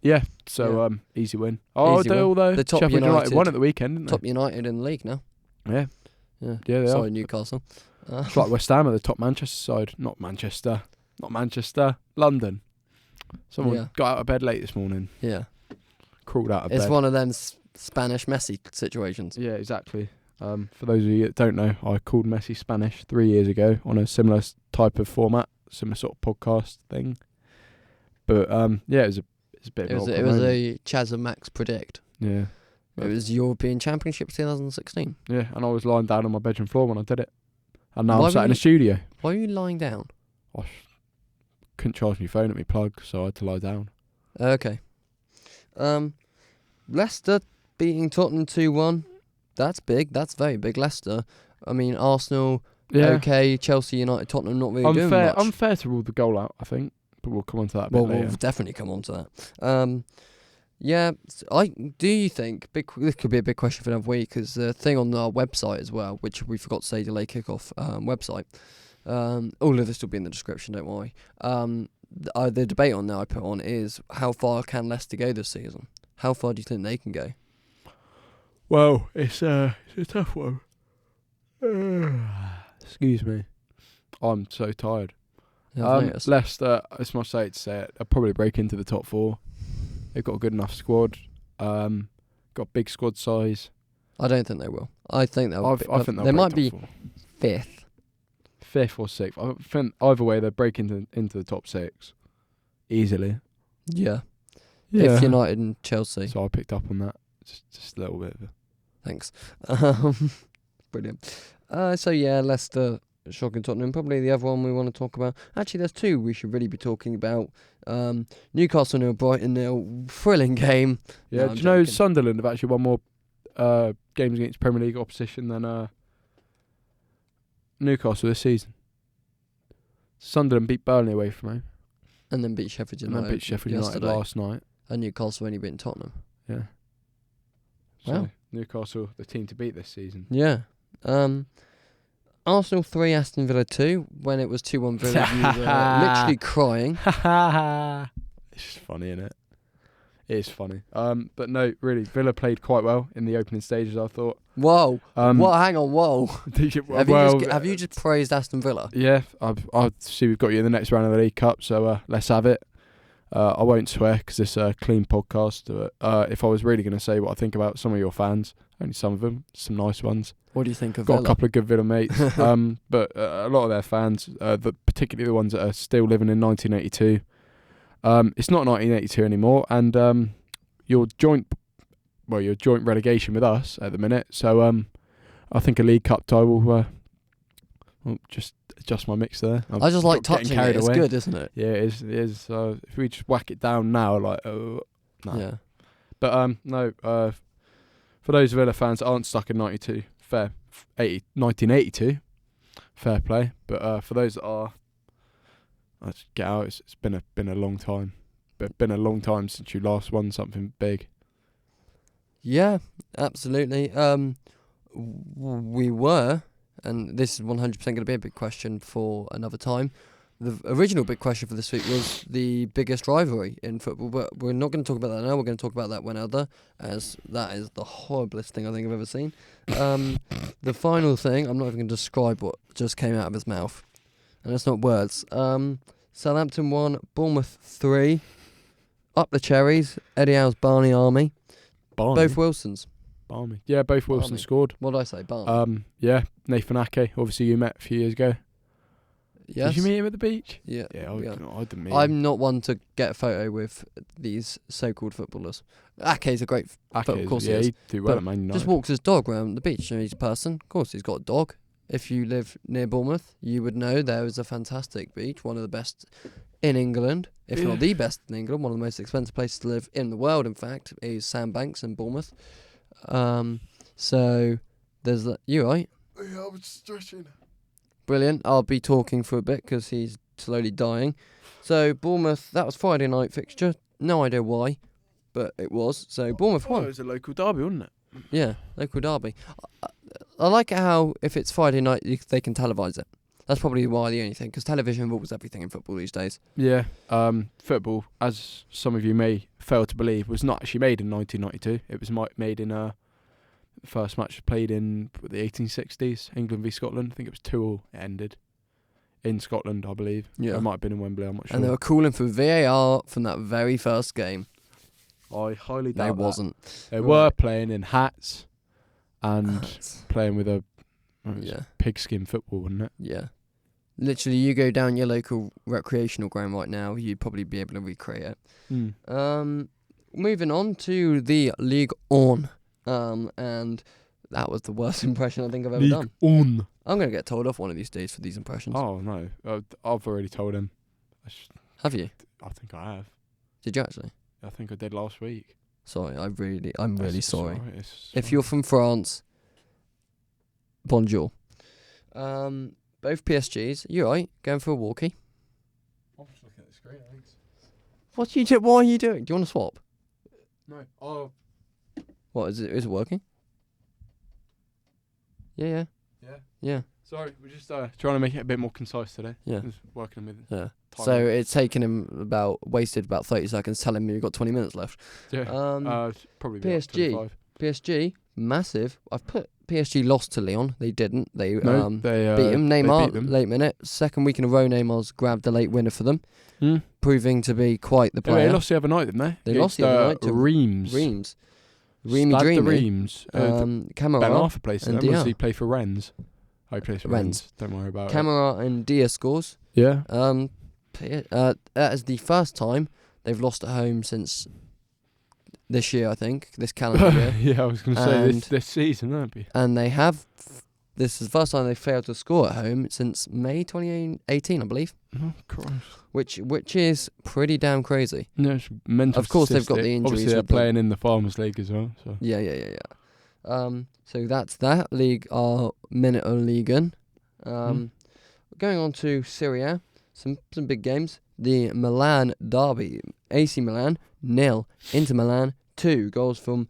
Yeah, so easy win. Oh, Easy win. although The top Sheffield United won at the weekend, didn't they? Top United in the league now. Yeah. Yeah. Yeah, they Sorry, are. Newcastle. It's like West Ham are the top Manchester side. Not Manchester, London. Someone got out of bed late this morning. Yeah. Crawled out of bed. It's one of them Spanish Messi situations. Yeah, exactly. For those of you that don't know, I called Messi Spanish 3 years ago on a similar type of format, similar sort of podcast thing. But yeah, it was a bit of It was a Chaz and Max predict. Yeah. It was European Championships 2016. Yeah, and I was lying down on my bedroom floor when I did it. And now Why I'm sat were in the you- studio. Why are you lying down? I couldn't charge my phone at my plug, so I had to lie down. Okay. Leicester beating Tottenham 2-1. That's big. That's very big. Leicester. I mean, Arsenal. Yeah. Okay. Chelsea, United, Tottenham. Not really doing much. Unfair to rule the goal out, I think. But we'll come on to that a bit later. We'll definitely come on to that. Yeah. Do you think this could be a big question for another week? Because the thing on our website as well, which we forgot to say, delay kickoff website. All of this will be in the description. Don't worry. The debate on there I put on is how far can Leicester go this season? How far do you think they can go? Well, it's a tough one. Excuse me. I'm so tired. Yeah, Leicester, it's my say to say it, they'll probably break into the top 4. They've got a good enough squad. Got big squad size. I don't think they will. I think they'll. I think they might be 4. 5th or 6th. I think either way they'll break into the top 6 easily. Yeah. If United and Chelsea. So I picked up on that. Just a little bit of it. Thanks. Brilliant. So yeah, Leicester, shocking Tottenham. Probably the other one we want to talk about. Actually, there's 2 we should really be talking about. Newcastle 0, Brighton 0. Thrilling game. Yeah, do you know Sunderland have actually won more games against Premier League opposition than Newcastle this season? Sunderland beat Burnley away from home. And then beat Sheffield United. And then beat Sheffield United last night. And Newcastle only beaten Tottenham. Yeah. So wow. Newcastle, the team to beat this season. Yeah. Arsenal 3, Aston Villa 2. When it was 2-1 Villa, you were literally crying. It's just funny, isn't it? It is funny. But no, really, Villa played quite well in the opening stages, I thought. Whoa. What? Hang on, whoa. Have you just praised Aston Villa? Yeah. I see we've got you in the next round of the League Cup, so let's have it. I won't swear because it's a clean podcast. If I was really going to say what I think about some of your fans, only some of them, some nice ones. What do you think of Got Villa? a couple of good Villa mates, but a lot of their fans, particularly the ones that are still living in 1982, it's not 1982 anymore, and you're joint relegation with us at the minute. So I think a League Cup tie will just adjust my mix there. I just like touching it. It's good, isn't it? Yeah, it is. If we just whack it down now, no. Yeah. But no. For those Villa fans that aren't stuck in 92, 1982, fair play. But for those that are, let's get out. It's been a long time. But been a long time since you last won something big. Yeah, absolutely. We were, and this is 100% going to be a big question for another time. The original big question for this week was the biggest rivalry in football, but we're not going to talk about that now. We're going to talk about that whenever, as that is the horriblest thing I think I've ever seen. The final thing, I'm not even going to describe what just came out of his mouth, and it's not words. Southampton 1, Bournemouth 3, up the cherries, Eddie Howe's Barney Army. Barney? Both Wilsons. Barney. Yeah, both Wilsons scored. What did I say, Barney? Yeah, Nathan Ake, obviously you met a few years ago. Yes. Did you meet him at the beach? Yeah. Yeah, I didn't meet him. I'm not one to get a photo with these so-called footballers. Ake's a great footballer, of course he is. He'd do well at Man United. Just walks his dog around the beach. He's a person. Of course, he's got a dog. If you live near Bournemouth, you would know there is a fantastic beach, one of the best in England, if not the best in England, one of the most expensive places to live in the world, in fact, is Sandbanks in Bournemouth. So there's that. You right? Yeah, I was stretching. Brilliant. I'll be talking for a bit because he's slowly dying. So Bournemouth, that was Friday night fixture. No idea why, but it was. So Bournemouth won. It was a local derby, wasn't it? Yeah, local derby. I like it how if it's Friday night, they can televise it. That's probably the only thing, because television rules everything in football these days. Yeah, football, as some of you may fail to believe, was not actually made in 1992. It was made in the first match played in the 1860s, England v Scotland. I think it was 2-2. It ended in Scotland, I believe. Yeah, it might have been in Wembley. I'm not sure. And they were calling for VAR from that very first game. I highly doubt they wasn't. They were playing in hats and playing with a pigskin football, wasn't it? Yeah. Literally, you go down your local recreational ground right now, you'd probably be able to recreate it. Moving on to the Ligue 1. And that was the worst impression I think I've ever done. On. I'm going to get told off one of these days for these impressions. Oh, no. I've already told him. Have you? I think I have. Did you actually? I think I did last week. Sorry, I'm really sorry. Right, if you're from France, bonjour. Both PSGs. You alright? Going for a walkie? I'm just looking at the screen, thanks. What are you doing? Do you want to swap? No. Oh. What is it? Is it working? Yeah. Sorry, we're just trying to make it a bit more concise today. Yeah. Just working with. Yeah. Time So limit. it's taken him wasted about 30 seconds telling me we've got 20 minutes left. Yeah. Probably PSG. PSG, massive. I've put PSG lost to Lyon. They didn't. They beat him. Neymar, beat them. late minute. Second week in a row, Neymar's grabbed the late winner for them, proving to be quite the player. They lost the other night, didn't they? They lost the other night to Reims. Dreamy. The Reims. Camara Ben Arthur plays for and them. Dia. Does he play for Rennes? Oh, he plays for Rennes. Rennes. Don't worry about Camara and Dia scores. it. Yeah. That is the first time they've lost at home since this year, I think, this calendar year. Yeah, I was going to say this season, won't be. And they have. This is the first time they failed to score at home since May 2018, I believe. Oh, Christ. Which is pretty damn crazy. No, it's mental. Of course, they've got the injuries. Obviously, they're with them. playing in the Farmers League as well. So. Yeah. So that's that. League are Minute Ligan. Going on to Serie A, some big games. The Milan derby. AC Milan 0, Inter Milan 2 goals from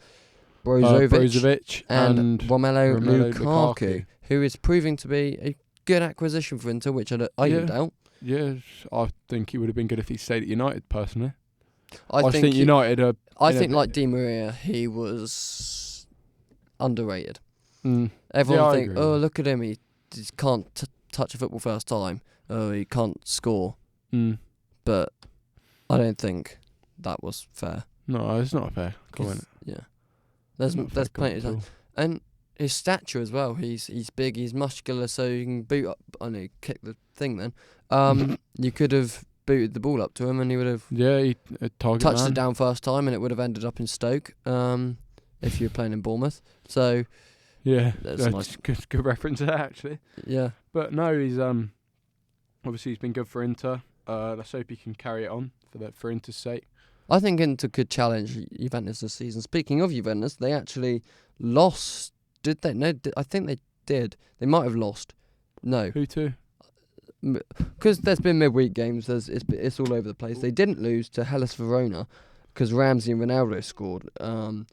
Brozovic and Romelu Lukaku, who is proving to be a good acquisition for Inter, which I don't doubt. Yeah, I think he would have been good if he stayed at United, personally. I think United are... I think, like Di Maria, he was underrated. Everyone think, oh, look at him, he just can't touch a football first time. Oh, he can't score. But I don't think that was fair. No, it's not a fair comment. Yeah. There's plenty of time. And his stature as well. He's big, he's muscular, so you can boot up. I know, kick the thing then. You could have booted the ball up to him and he would have touched it down first time and it would have ended up in Stoke if you were playing in Bournemouth. So yeah, that's nice. Good reference there, actually. Yeah. But no, he's obviously he's been good for Inter. Let's hope he can carry it on for Inter's sake. I think Inter could challenge Juventus this season. Speaking of Juventus, they actually lost. Did they? No, I think they did. They might have lost. No. Who to? Because there's been midweek games. It's all over the place. They didn't lose to Hellas Verona because Ramsey and Ronaldo scored on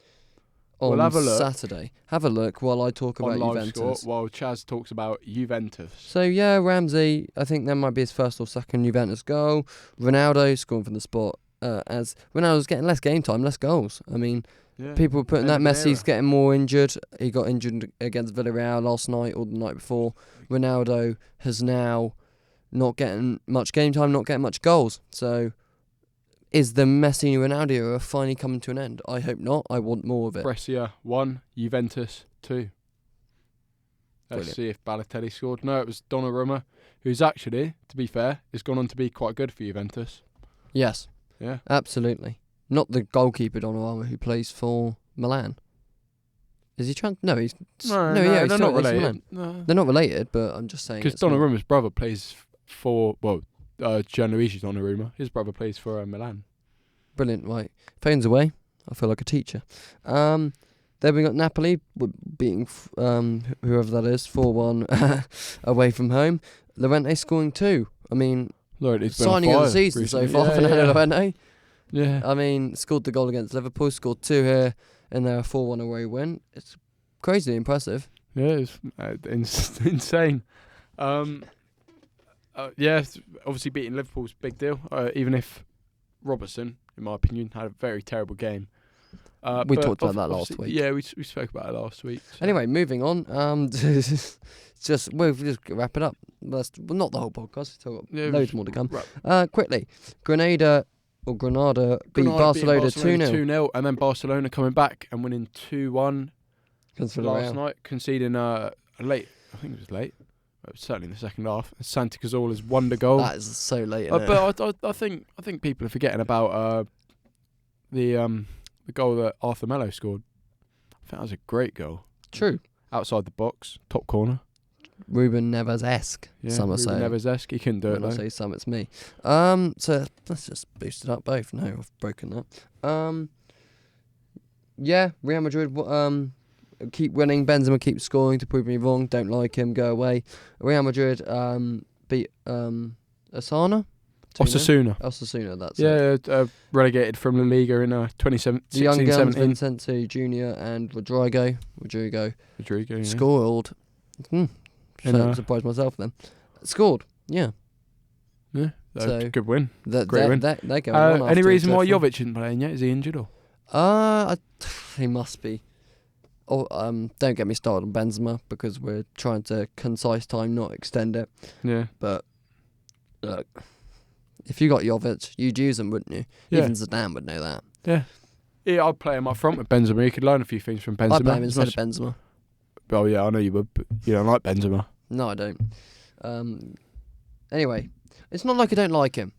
Saturday. Have a look while I talk about Juventus. While Chaz talks about Juventus. So yeah, Ramsey, I think that might be his first or second Juventus goal. Ronaldo scoring from the spot. As Ronaldo's getting less game time, less goals. I mean, people were putting that Messi's getting more injured. He got injured against Villarreal last night or the night before. Ronaldo has now not getting much game time, not getting much goals. So is the Messi and Ronaldo era finally coming to an end? I hope not. I want more of it. Brescia 1, Juventus 2. Let's see if Balotelli scored. No, it was Donnarumma, who's actually, to be fair, has gone on to be quite good for Juventus. Yes. Yeah. Absolutely. Not the goalkeeper Donnarumma who plays for Milan. Is he No, he's... No, they're not related. No. They're not related, but I'm just saying... Because Donnarumma's brother plays for... Gianluigi Donnarumma. His brother plays for Milan. Brilliant, right. Phone's away. I feel like a teacher. Then we got Napoli beating whoever that is 4-1 away from home. Llorente scoring 2. I mean, signing of the season so far for Llorente. Yeah. I mean, scored the goal against Liverpool, scored 2 here, and they're a 4-1 away win. It's crazy impressive. Yeah, it's insane. Obviously beating Liverpool's a big deal, even if Robertson, in my opinion, had a very terrible game. We talked about that last week. Yeah, we spoke about it last week. So. Anyway, moving on. We'll just wrap it up. Not the whole podcast. Still got loads more to come. Right. Quickly, Granada beat Barcelona 2-0. And then Barcelona coming back and winning 2-1 last night, conceding late. I think it was late. Certainly in the second half. Santi Cazorla's wonder goal. That is so late. But I think people are forgetting about the goal that Arthur Melo scored. I think that was a great goal. True. Outside the box, top corner. Ruben Neves-esque. Some are saying. Ruben Neves-esque. He couldn't do it though. When I say some, it's me. So let's just boost it up both. No, I've broken that. Yeah, Real Madrid keep winning. Benzema keeps scoring to prove me wrong. Don't like him. Go away. Real Madrid beat Osasuna. Osasuna, that's it. Relegated from La Liga in 2017. The young guns, 17. Vincente Junior and Rodrigo, yeah. scored. Surprised myself then. Scored, yeah. Yeah, so good win. Great win. They're going on any reason why dreadful. Jovic isn't playing yet? Is he injured or? He must be. Oh, don't get me started on Benzema because we're trying to concise time, not extend it. Yeah. But look, if you got Jovic, you'd use him, wouldn't you? Yeah. Even Zidane would know that. Yeah. Yeah, I'd play him up front with Benzema. He could learn a few things from Benzema. I'd play him instead of Benzema. Oh yeah, I know you would, but you don't like Benzema. No, I don't. Anyway, it's not like I don't like him.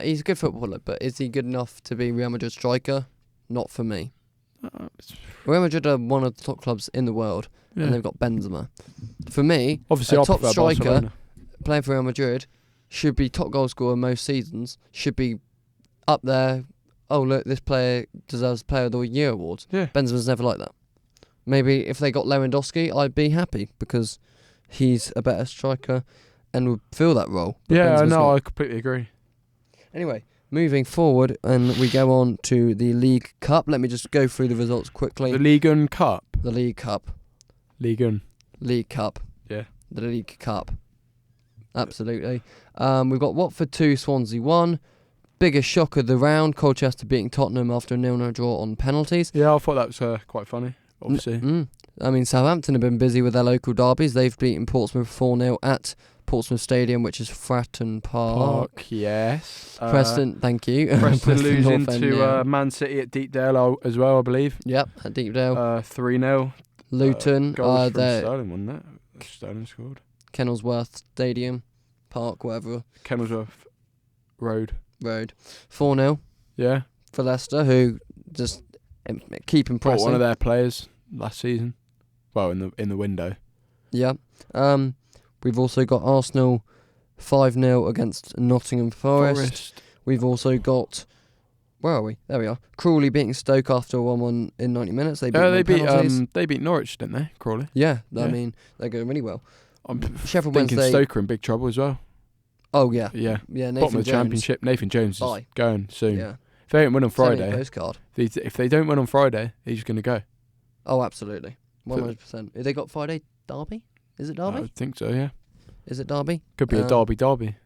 He's a good footballer, but is he good enough to be Real Madrid striker? Not for me. Real Madrid are one of the top clubs in the world, and they've got Benzema. For me, obviously, a top striker Barcelona. playing for Real Madrid should be top goal scorer most seasons, should be up there. Oh, look, this player deserves Player of the Year awards. Yeah. Benzema's never like that. Maybe if they got Lewandowski, I'd be happy because he's a better striker and would fill that role. Yeah, I completely agree. Anyway, moving forward, and we go on to the League Cup. Let me just go through the results quickly. The Ligue 1 Cup. The League Cup. Ligue 1. League Cup. Yeah. The League Cup. Absolutely. We've got Watford 2, Swansea 1. Biggest shock of the round, Colchester beating Tottenham after a 0-0 draw on penalties. Yeah, I thought that was quite funny, obviously. I mean, Southampton have been busy with their local derbies. They've beaten Portsmouth 4-0 at Portsmouth Stadium, which is Fratton Park. Yes. Preston, thank you. Preston losing North to Man City at Deepdale as well, I believe. Yep, at Deepdale. 3-0. Luton. Goals from Sterling, wasn't it? Sterling scored. Kenilworth Stadium, Park, whatever. Kenilworth Road. 4-0. Yeah. For Leicester, who just keep impressing. Bought one of their players last season. Well, in the window. Yeah. We've also got Arsenal 5-0 against Nottingham Forest. We've also got, where are we? There we are. Crawley beating Stoke after a 1-1 in 90 minutes. They beat Norwich, didn't they? Crawley. Yeah, I mean they're going really well. I'm Sheffield thinking Wednesday. Stoke are in big trouble as well. Oh yeah. Yeah. Nathan Bottom of the Jones. Championship. Nathan Jones is going soon. Yeah. If they don't win on Friday, postcard. If they don't win on Friday, he's going to go. Oh, absolutely, 100%. Have they got Friday derby? Is it derby? I think so. Yeah. Is it derby? Could be a derby.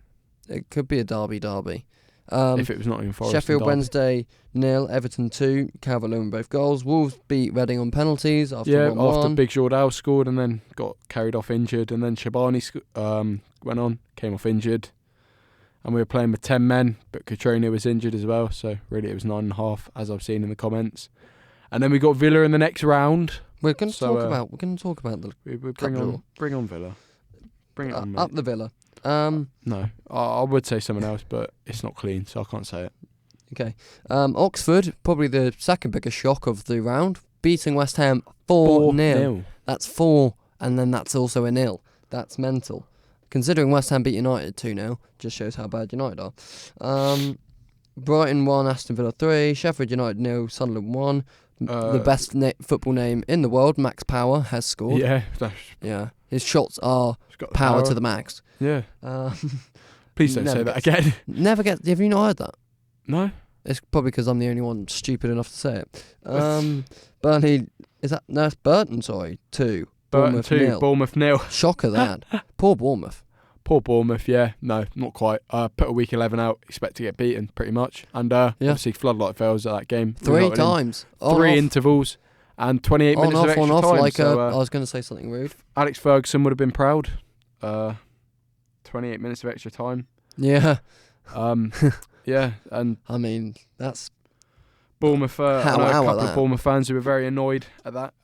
It could be a derby. If it was not even Forest. Sheffield Wednesday 0, Everton 2, Calvert-Lewin both goals. Wolves beat Reading on penalties after 1-1. After Big Jordan scored and then got carried off injured, and then Shabani came off injured, and we were playing with 10 men, but Katrina was injured as well, so really it was 9.5, as I've seen in the comments. And then we got Villa in the next round. We're going to talk about the. We bring on Villa. Bring it on, mate. Up the Villa. No, I would say someone else, but it's not clean, so I can't say it. Okay. Oxford, probably the second biggest shock of the round, beating West Ham 4-0. That's 4, and then that's also a 0. That's mental. Considering West Ham beat United 2-0, just shows how bad United are. Brighton 1, Aston Villa 3, Sheffield United 0, Sunderland 1. The best football name in the world, Max Power, has scored. Yeah. His shots are power to the max. Yeah. Please don't say that again. Have you not heard that? No. It's probably because I'm the only one stupid enough to say it. Burnley, that's Burton, sorry, 2. Burton 2, Bournemouth 0. Shocker that. Poor Bournemouth. Yeah. No, not quite. Put a week 11 out, expect to get beaten pretty much. And obviously floodlight fails at that game. 3 times. 3 intervals and 28 minutes of extra time. I was going to say something rude. Alex Ferguson would have been proud. 28 minutes of extra time. Yeah. Yeah, and I mean, that's Bournemouth. I know a couple of Bournemouth fans who were very annoyed at that,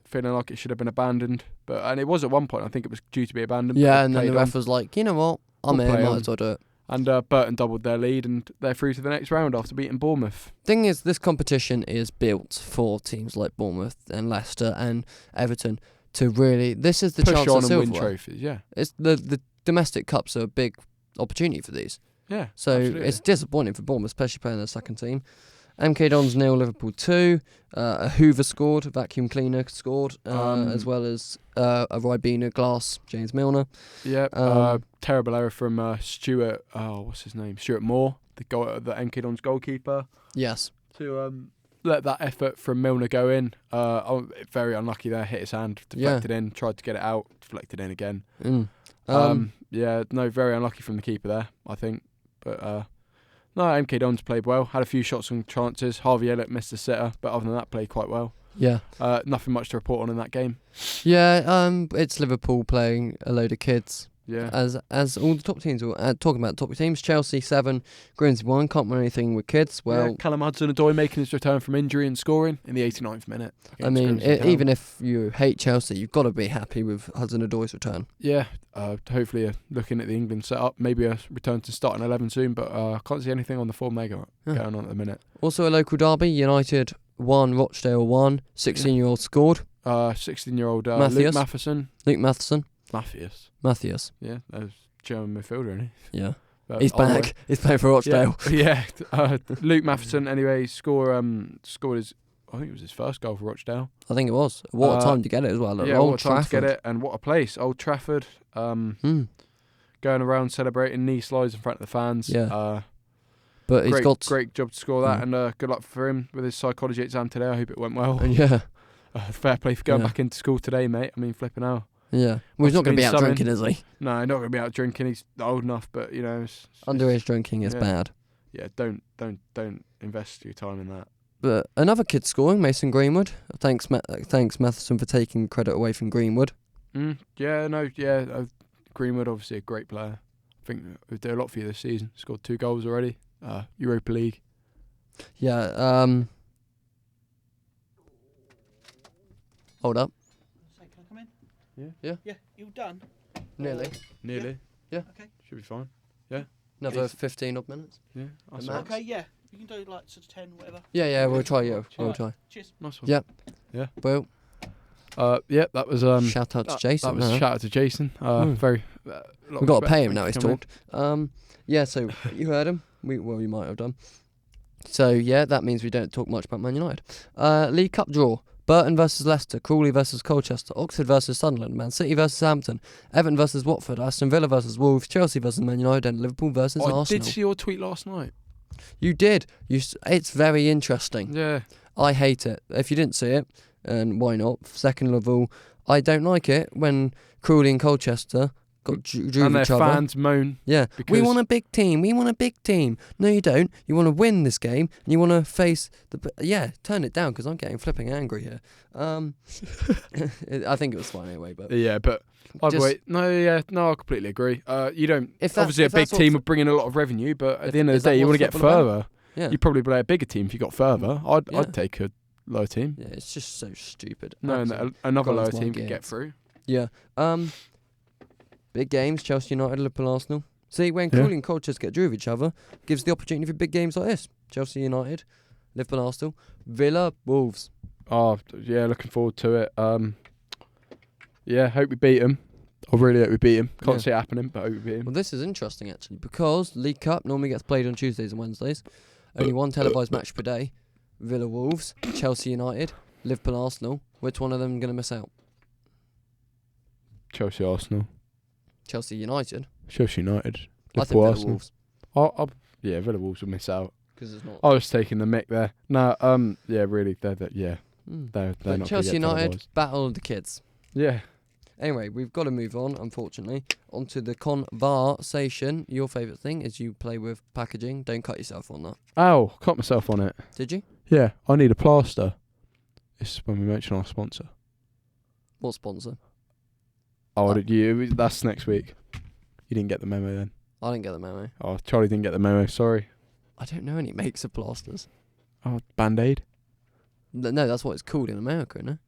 feeling like it should have been abandoned. And it was at one point. I think it was due to be abandoned. Yeah, and then the ref was like, you know what, I'm here, might as well do it. And Burton doubled their lead, and they're through to the next round after beating Bournemouth. Thing is, this competition is built for teams like Bournemouth and Leicester and Everton to really. This is the push chance on of and silverware. win trophies. Yeah, it's the domestic cups are a big opportunity for these. Yeah, so absolutely. It's disappointing for Bournemouth, especially playing their second team. MK Dons 0, Liverpool 2. A Hoover scored, a vacuum cleaner scored, as well as a Ribena glass, James Milner. Yeah, terrible error from Stuart. What's his name? Stuart Moore, the MK Dons goalkeeper. Yes. To let that effort from Milner go in. Very unlucky there. Hit his hand, deflected in. Tried to get it out, deflected in again. Very unlucky from the keeper there, I think. But no, MK Dons played well. Had a few shots and chances. Harvey Elliott missed a sitter, but other than that, played quite well. Yeah. Nothing much to report on in that game. Yeah. It's Liverpool playing a load of kids. Yeah. As all the top teams were talking about top teams. Chelsea 7, Grimsby 1. Can't win anything with kids. Well, Callum Hudson-Odoi making his return from injury and scoring in the 89th minute. I mean, even if you hate Chelsea, you've got to be happy with Hudson-Odoi's return. Yeah. Hopefully, looking at the England setup, maybe a return to starting 11 soon. But I can't see anything on the form they got going on at the minute. Also, a local derby. United 1, Rochdale 1. 16-year-old scored. 16-year-old Luke Matheson. Matthias. Yeah, that was German midfielder, isn't he? Yeah. He's back. He's playing for Rochdale. Yeah. Luke Matheson, anyway, scored his, I think it was his first goal for Rochdale. I think it was. What a time to get it as well. What a time to get it, and what a place. Old Trafford. Going around celebrating, knee slides in front of the fans. Yeah. But he's got great job to score that, and good luck for him with his psychology exam today. I hope it went well. Yeah. Fair play for going back into school today, mate. I mean, flipping out. Yeah. Well, he's not going to be out drinking, is he? No, not going to be out drinking. He's old enough, but underage drinking is bad. Yeah, don't invest your time in that. But another kid scoring, Mason Greenwood. Thanks Matheson for taking credit away from Greenwood. Greenwood, obviously a great player. I think he'll do a lot for you this season. Scored 2 goals already. Europa League. Yeah. Hold up. Can I come in? Yeah. Yeah, you done? Nearly. Yeah. Okay. Should be fine. Yeah. Another 15 odd minutes. Yeah. Okay, yeah. You can do like sort of 10, whatever. Yeah, we'll try you. We'll try. Cheers. Nice one. Yep. Yeah. Well. That was shout out to Jason. That was shout out to Jason. Very. We've got to pay him now. He's talked. Yeah. So you heard him. You might have done. So yeah, that means we don't talk much about Man United. League Cup draw. Burton versus Leicester, Crawley versus Colchester, Oxford versus Sunderland, Man City versus Hampton, Everton versus Watford, Aston Villa versus Wolves, Chelsea versus Man United, and Liverpool versus Arsenal. I did see your tweet last night. You did. It's very interesting. Yeah. I hate it. If you didn't see it, and why not? Second of all, I don't like it when Crawley and Colchester got drew and with each other. And their fans moan. Yeah. We want a big team. No, you don't. You want to win this game, and you want to face the... Yeah, turn it down, because I'm getting flipping angry here. I think it was fine anyway, but... Yeah, but... I completely agree. You don't... Obviously, a big team would bring in a lot of revenue, but at the end of the day, you want to get further. Yeah. You'd probably play a bigger team if you got further. I'd take a lower team. Yeah, it's just so stupid. No, another lower team could get through. Yeah. Big games, Chelsea United, Liverpool, Arsenal. See, when Crawley and Colchester get drew with each other, gives the opportunity for big games like this. Chelsea United, Liverpool, Arsenal, Villa, Wolves. Oh, yeah, looking forward to it. Hope we beat them. I really hope we beat them. Can't see it happening, but hope we beat them. Well, this is interesting, actually, because League Cup normally gets played on Tuesdays and Wednesdays. Only one televised match per day. Villa, Wolves, Chelsea United, Liverpool, Arsenal. Which one of them going to miss out? Chelsea, Arsenal. Chelsea United. Liverpool, I think Villa, Arsenal. Wolves. Villa Wolves will miss out. Because it's not. I was taking the mick there. No, really, they're not. Chelsea United, battle of the kids. Yeah. Anyway, we've got to move on, unfortunately, onto the conversation. Your favourite thing is you play with packaging. Don't cut yourself on that. Ow, cut myself on it. Did you? Yeah, I need a plaster. This is when we mention our sponsor. What sponsor? That's next week. You didn't get the memo then. I didn't get the memo. Oh, Charlie didn't get the memo, sorry. I don't know any makes of plasters. Oh, Band-Aid? No, that's what it's called in America, isn't it?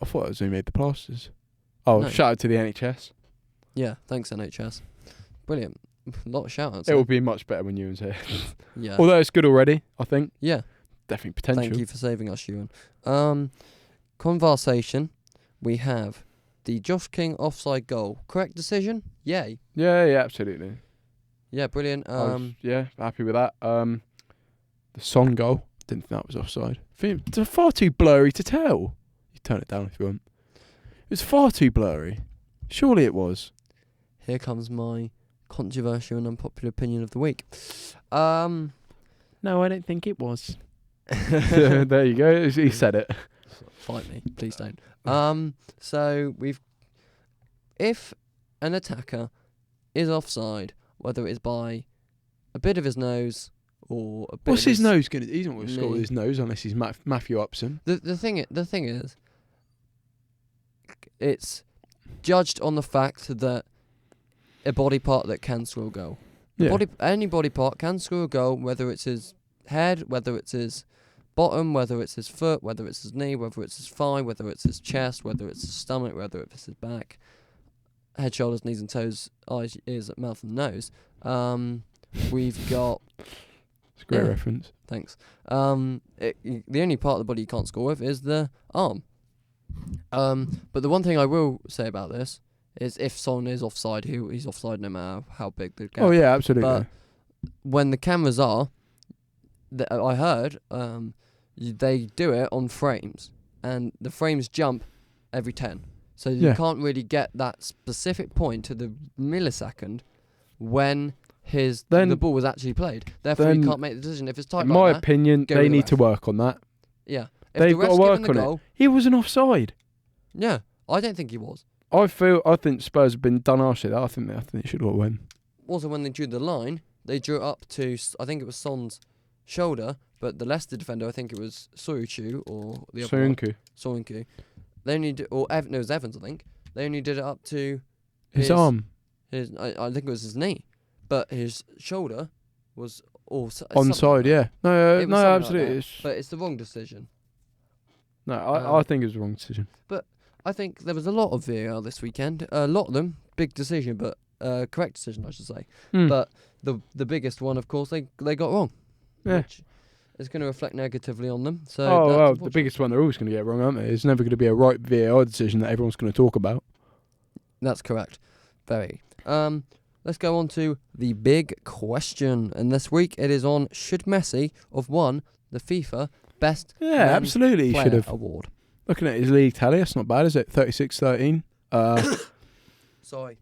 I thought it was who made the plasters. Oh, no. Shout out to the NHS. Yeah, thanks NHS. Brilliant. A lot of shout outs. It will be much better when Ewan's here. Yeah. Although it's good already, I think. Yeah. Definitely potential. Thank you for saving us, Ewan. Conversation. We have the Josh King offside goal. Correct decision? Yay. Yeah, absolutely. Yeah, brilliant. Happy with that. The Son goal, didn't think that was offside. I think it's far too blurry to tell. You turn it down if you want. It was far too blurry. Surely it was. Here comes my controversial and unpopular opinion of the week. No, I don't think it was. There you go. He said it. Fight me, please don't. So if an attacker is offside, whether it is by a bit of his nose or a bit What's of his nose going to do? He's not going to score with knee. his nose unless he's Matthew Upson. The thing is, it's judged on the fact that a body part that can score a goal. Any body part can score a goal, whether it's his head, whether it's his bottom, whether it's his foot, whether it's his knee, whether it's his thigh, whether it's his chest, whether it's his stomach, whether it's his back, head, shoulders, knees and toes, eyes, ears, mouth and nose. We've got... It's a great reference. Thanks. The only part of the body you can't score with is the arm. But the one thing I will say about this is if someone is offside, he's offside no matter how big the gap. Oh yeah, absolutely. But when the cameras are, I heard, they do it on frames, and the frames jump every 10. So you can't really get that specific point to the millisecond when the ball was actually played. Therefore, you can't make the decision. If it's tight, in my opinion, they need to work on that. Yeah, if they've the got to ref's work given the on goal, it. He wasn't offside. Yeah, I don't think he was. I think Spurs have been done harshly. I think they should all win. Also, when they drew the line, they drew it up to, I think it was Son's shoulder, but the Leicester defender, I think it was Soyuncu or the other one. Soyuncu. They only did, it was Evans, I think. They only did it up to his arm. I think it was his knee, but his shoulder was also onside. Yeah, no, absolutely. Like but it's the wrong decision. No, I think it was the wrong decision. But I think there was a lot of VAR this weekend. A lot of them big decision, but correct decision, I should say. But the biggest one, of course, they got wrong. Yeah. Which is going to reflect negatively on them. So the biggest one they're always going to get wrong, aren't they? It's never going to be a right VAR decision that everyone's going to talk about. That's correct. Very. Let's go on to the big question. And this week it is on, should Messi have won the FIFA Best absolutely Player should have award? Looking at his league tally, that's not bad, is it? 36-13. Sorry.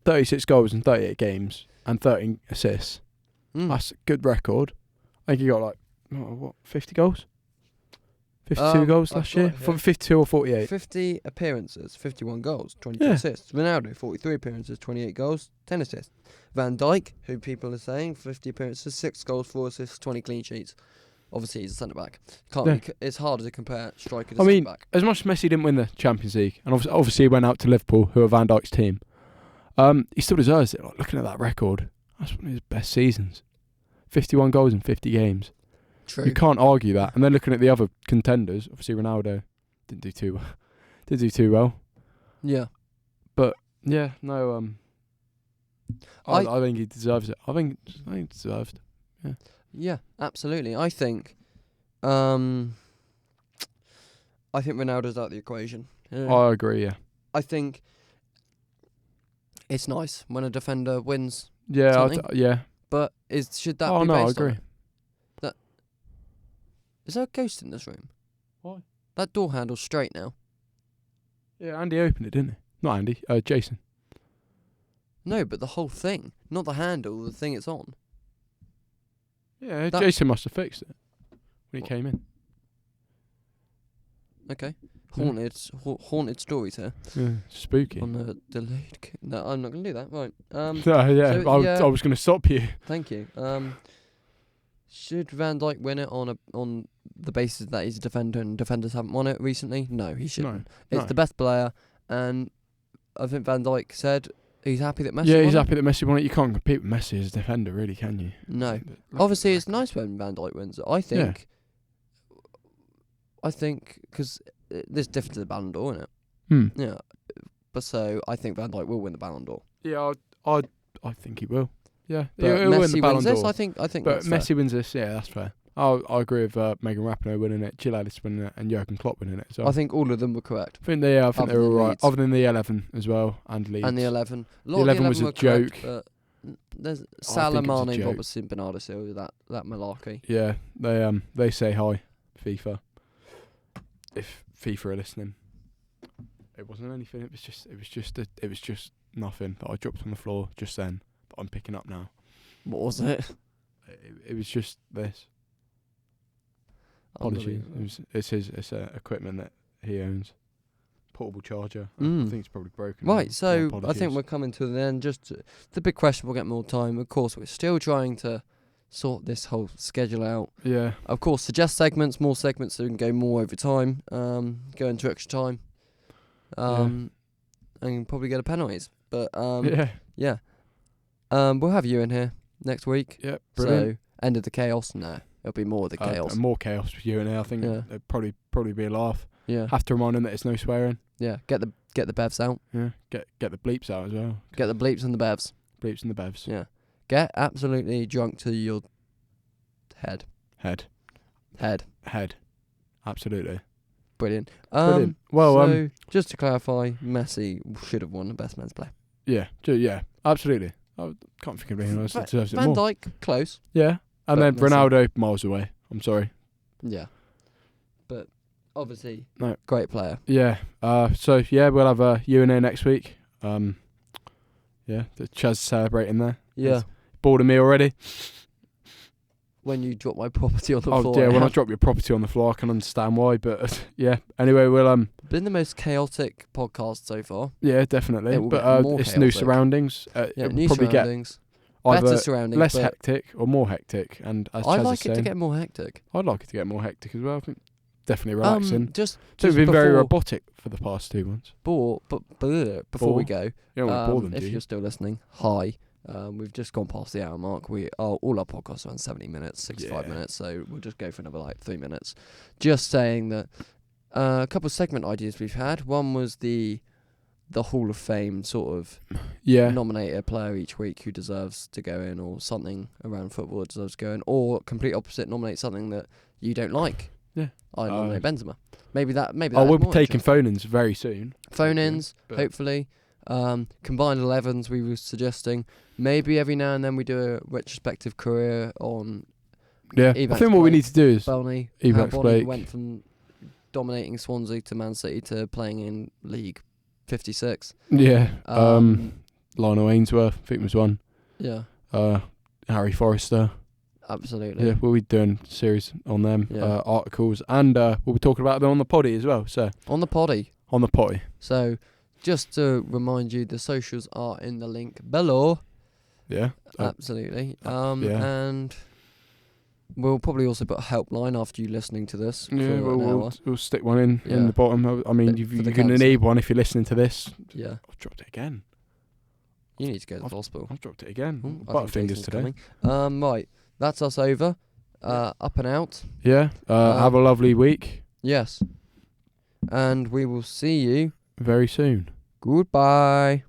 36 goals in 38 games and 13 assists. That's a good record. I think he got 50 goals? 52 goals last year? 52 or 48? 50 appearances, 51 goals, 22 assists. Ronaldo, 43 appearances, 28 goals, 10 assists. Van Dijk, who people are saying, 50 appearances, 6 goals, 4 assists, 20 clean sheets. Obviously, he's a centre-back. It's harder to compare striker to centre-back. As much as Messi didn't win the Champions League, and obviously he went out to Liverpool, who are Van Dijk's team, he still deserves it. Looking at that record, that's one of his best seasons. 51 goals in 50 games. True. You can't argue that. And then looking at the other contenders, obviously Ronaldo didn't do too well. Yeah. But yeah, no. I think he deserves it. I think he deserved. Yeah. Yeah, absolutely. I think Ronaldo's out of the equation. I agree. Yeah. I think it's nice when a defender wins. Yeah. Yeah. But should that be based I agree. on it? Is there a ghost in this room? Why? That door handle's straight now. Yeah, Andy opened it, didn't he? Not Andy, Jason. No, but the whole thing. Not the handle, the thing it's on. Yeah, Jason must have fixed it when he came in. Okay. Haunted stories here. Yeah, spooky. On the delayed... No, I'm not going to do that. Right. I was going to stop you. Thank you. Should Van Dijk win it on the basis that he's a defender and defenders haven't won it recently? No, he shouldn't. It's the best player, and I think Van Dijk said he's happy that Messi won it. Yeah, he's happy that Messi won it. You can't compete with Messi as a defender, really, can you? No. Obviously, it's nice when Van Dijk wins it. I think, because there's difference to the Ballon d'Or, isn't it? Yeah. But so, I think Van Dijk will win the Ballon d'Or. Yeah, I think he will. Yeah, but he'll win the Ballon d'Or. This, I think. But that's Messi wins this. Yeah, that's fair. I agree with Megan Rapinoe winning it, Jill Ellis winning it, and Jurgen Klopp winning it. So I think all of them were correct. I think they were all right. Other than the 11 as well, and Leeds. And the 11. The 11 was a joke. Correct, there's Salah, think it's a Mane, joke. Robertson, Bernardo Silva, that malarkey. Yeah, they say hi, FIFA. If FIFA are listening, it wasn't anything. It was just nothing that I dropped on the floor just then that I'm picking up now. What was it? It was just this. Apologies. It's equipment that he owns. Portable charger. I think it's probably broken. Right, so I apologies. think we're coming to the end. Just the big question, we'll get more time. Of course, we're still trying to sort this whole schedule out. Yeah. Of course, suggest segments, more segments so we can go more over time, go into extra time, and probably get a penalties. But yeah. We'll have you in here next week. Yep, brilliant. So end of the chaos. No, it'll be more of the chaos. And more chaos with you and I think it'd probably be a laugh. Yeah. Have to remind them that it's no swearing. Yeah. Get the bevs out. Yeah. Get the bleeps out as well. Get the bleeps and the bevs. Bleeps and the bevs. Yeah. Get absolutely drunk to your head. Head. Absolutely. Brilliant. Brilliant. Well, so just to clarify, Messi should have won the best men's player. Yeah. Absolutely. I can't think of anyone else that deserves it Van more. Dijk, close. Yeah. And then Messi. Ronaldo, miles away. I'm sorry. Yeah. But obviously, No. great player. Yeah. So we'll have a UNA next week. The Chaz celebrating there. Yeah. It's bored of me already. When you drop my property on the Oh floor. yeah, when I drop your property on the floor, I can understand why. But yeah. Anyway, we'll Been the most chaotic podcast so far. Yeah, definitely. It will But get more it's new chaotic. surroundings. New probably surroundings. get either Better surroundings. less but hectic or more hectic. And as I Chaz like is it to saying, get more hectic. I'd like it to get more hectic as well. I think definitely relaxing. Just We've been very before- robotic for the past 2 months. Before we go, You don't want to bore them, if do you? you're still listening, hi. We've just gone past the hour mark. All our podcasts are around 70 minutes, 65 Yeah. minutes, so we'll just go for another 3 minutes. Just saying that a couple of segment ideas we've had. One was the Hall of Fame sort of nominate a player each week who deserves to go in, or something around football that deserves to go in, or complete opposite, nominate something that you don't like. Yeah. I nominate Benzema. Maybe that. We'll be taking phone-ins very soon. Phone-ins, But- hopefully. Combined 11s we were suggesting. Maybe every now and then we do a retrospective career on Yeah. Evax I think what we Blake, need to do is Belney. Evax How Bonny Blake. went from dominating Swansea to Man City to playing in League 56. Lionel Ainsworth, I think was one. Yeah, Harry Forrester. absolutely. Yeah, we'll be doing a series on them, Yeah. articles, and we'll be talking about them on the poddy as well. So On the poddy. on the potty. So just to remind you, the socials are in the link below. Yeah. Absolutely. yeah. And we'll probably also put a helpline after you listening to this. Yeah, for an hour. we'll stick one in Yeah. the bottom. I mean, For you're the going to council. need one if you're listening to this. Yeah. I've dropped it again. You need to go to the hospital. I've dropped it again. Ooh, I Butterfingers think Jason's today. coming. Right, that's us over. Up and out. Yeah. Have a lovely week. Yes. And we will see you Very soon. Goodbye.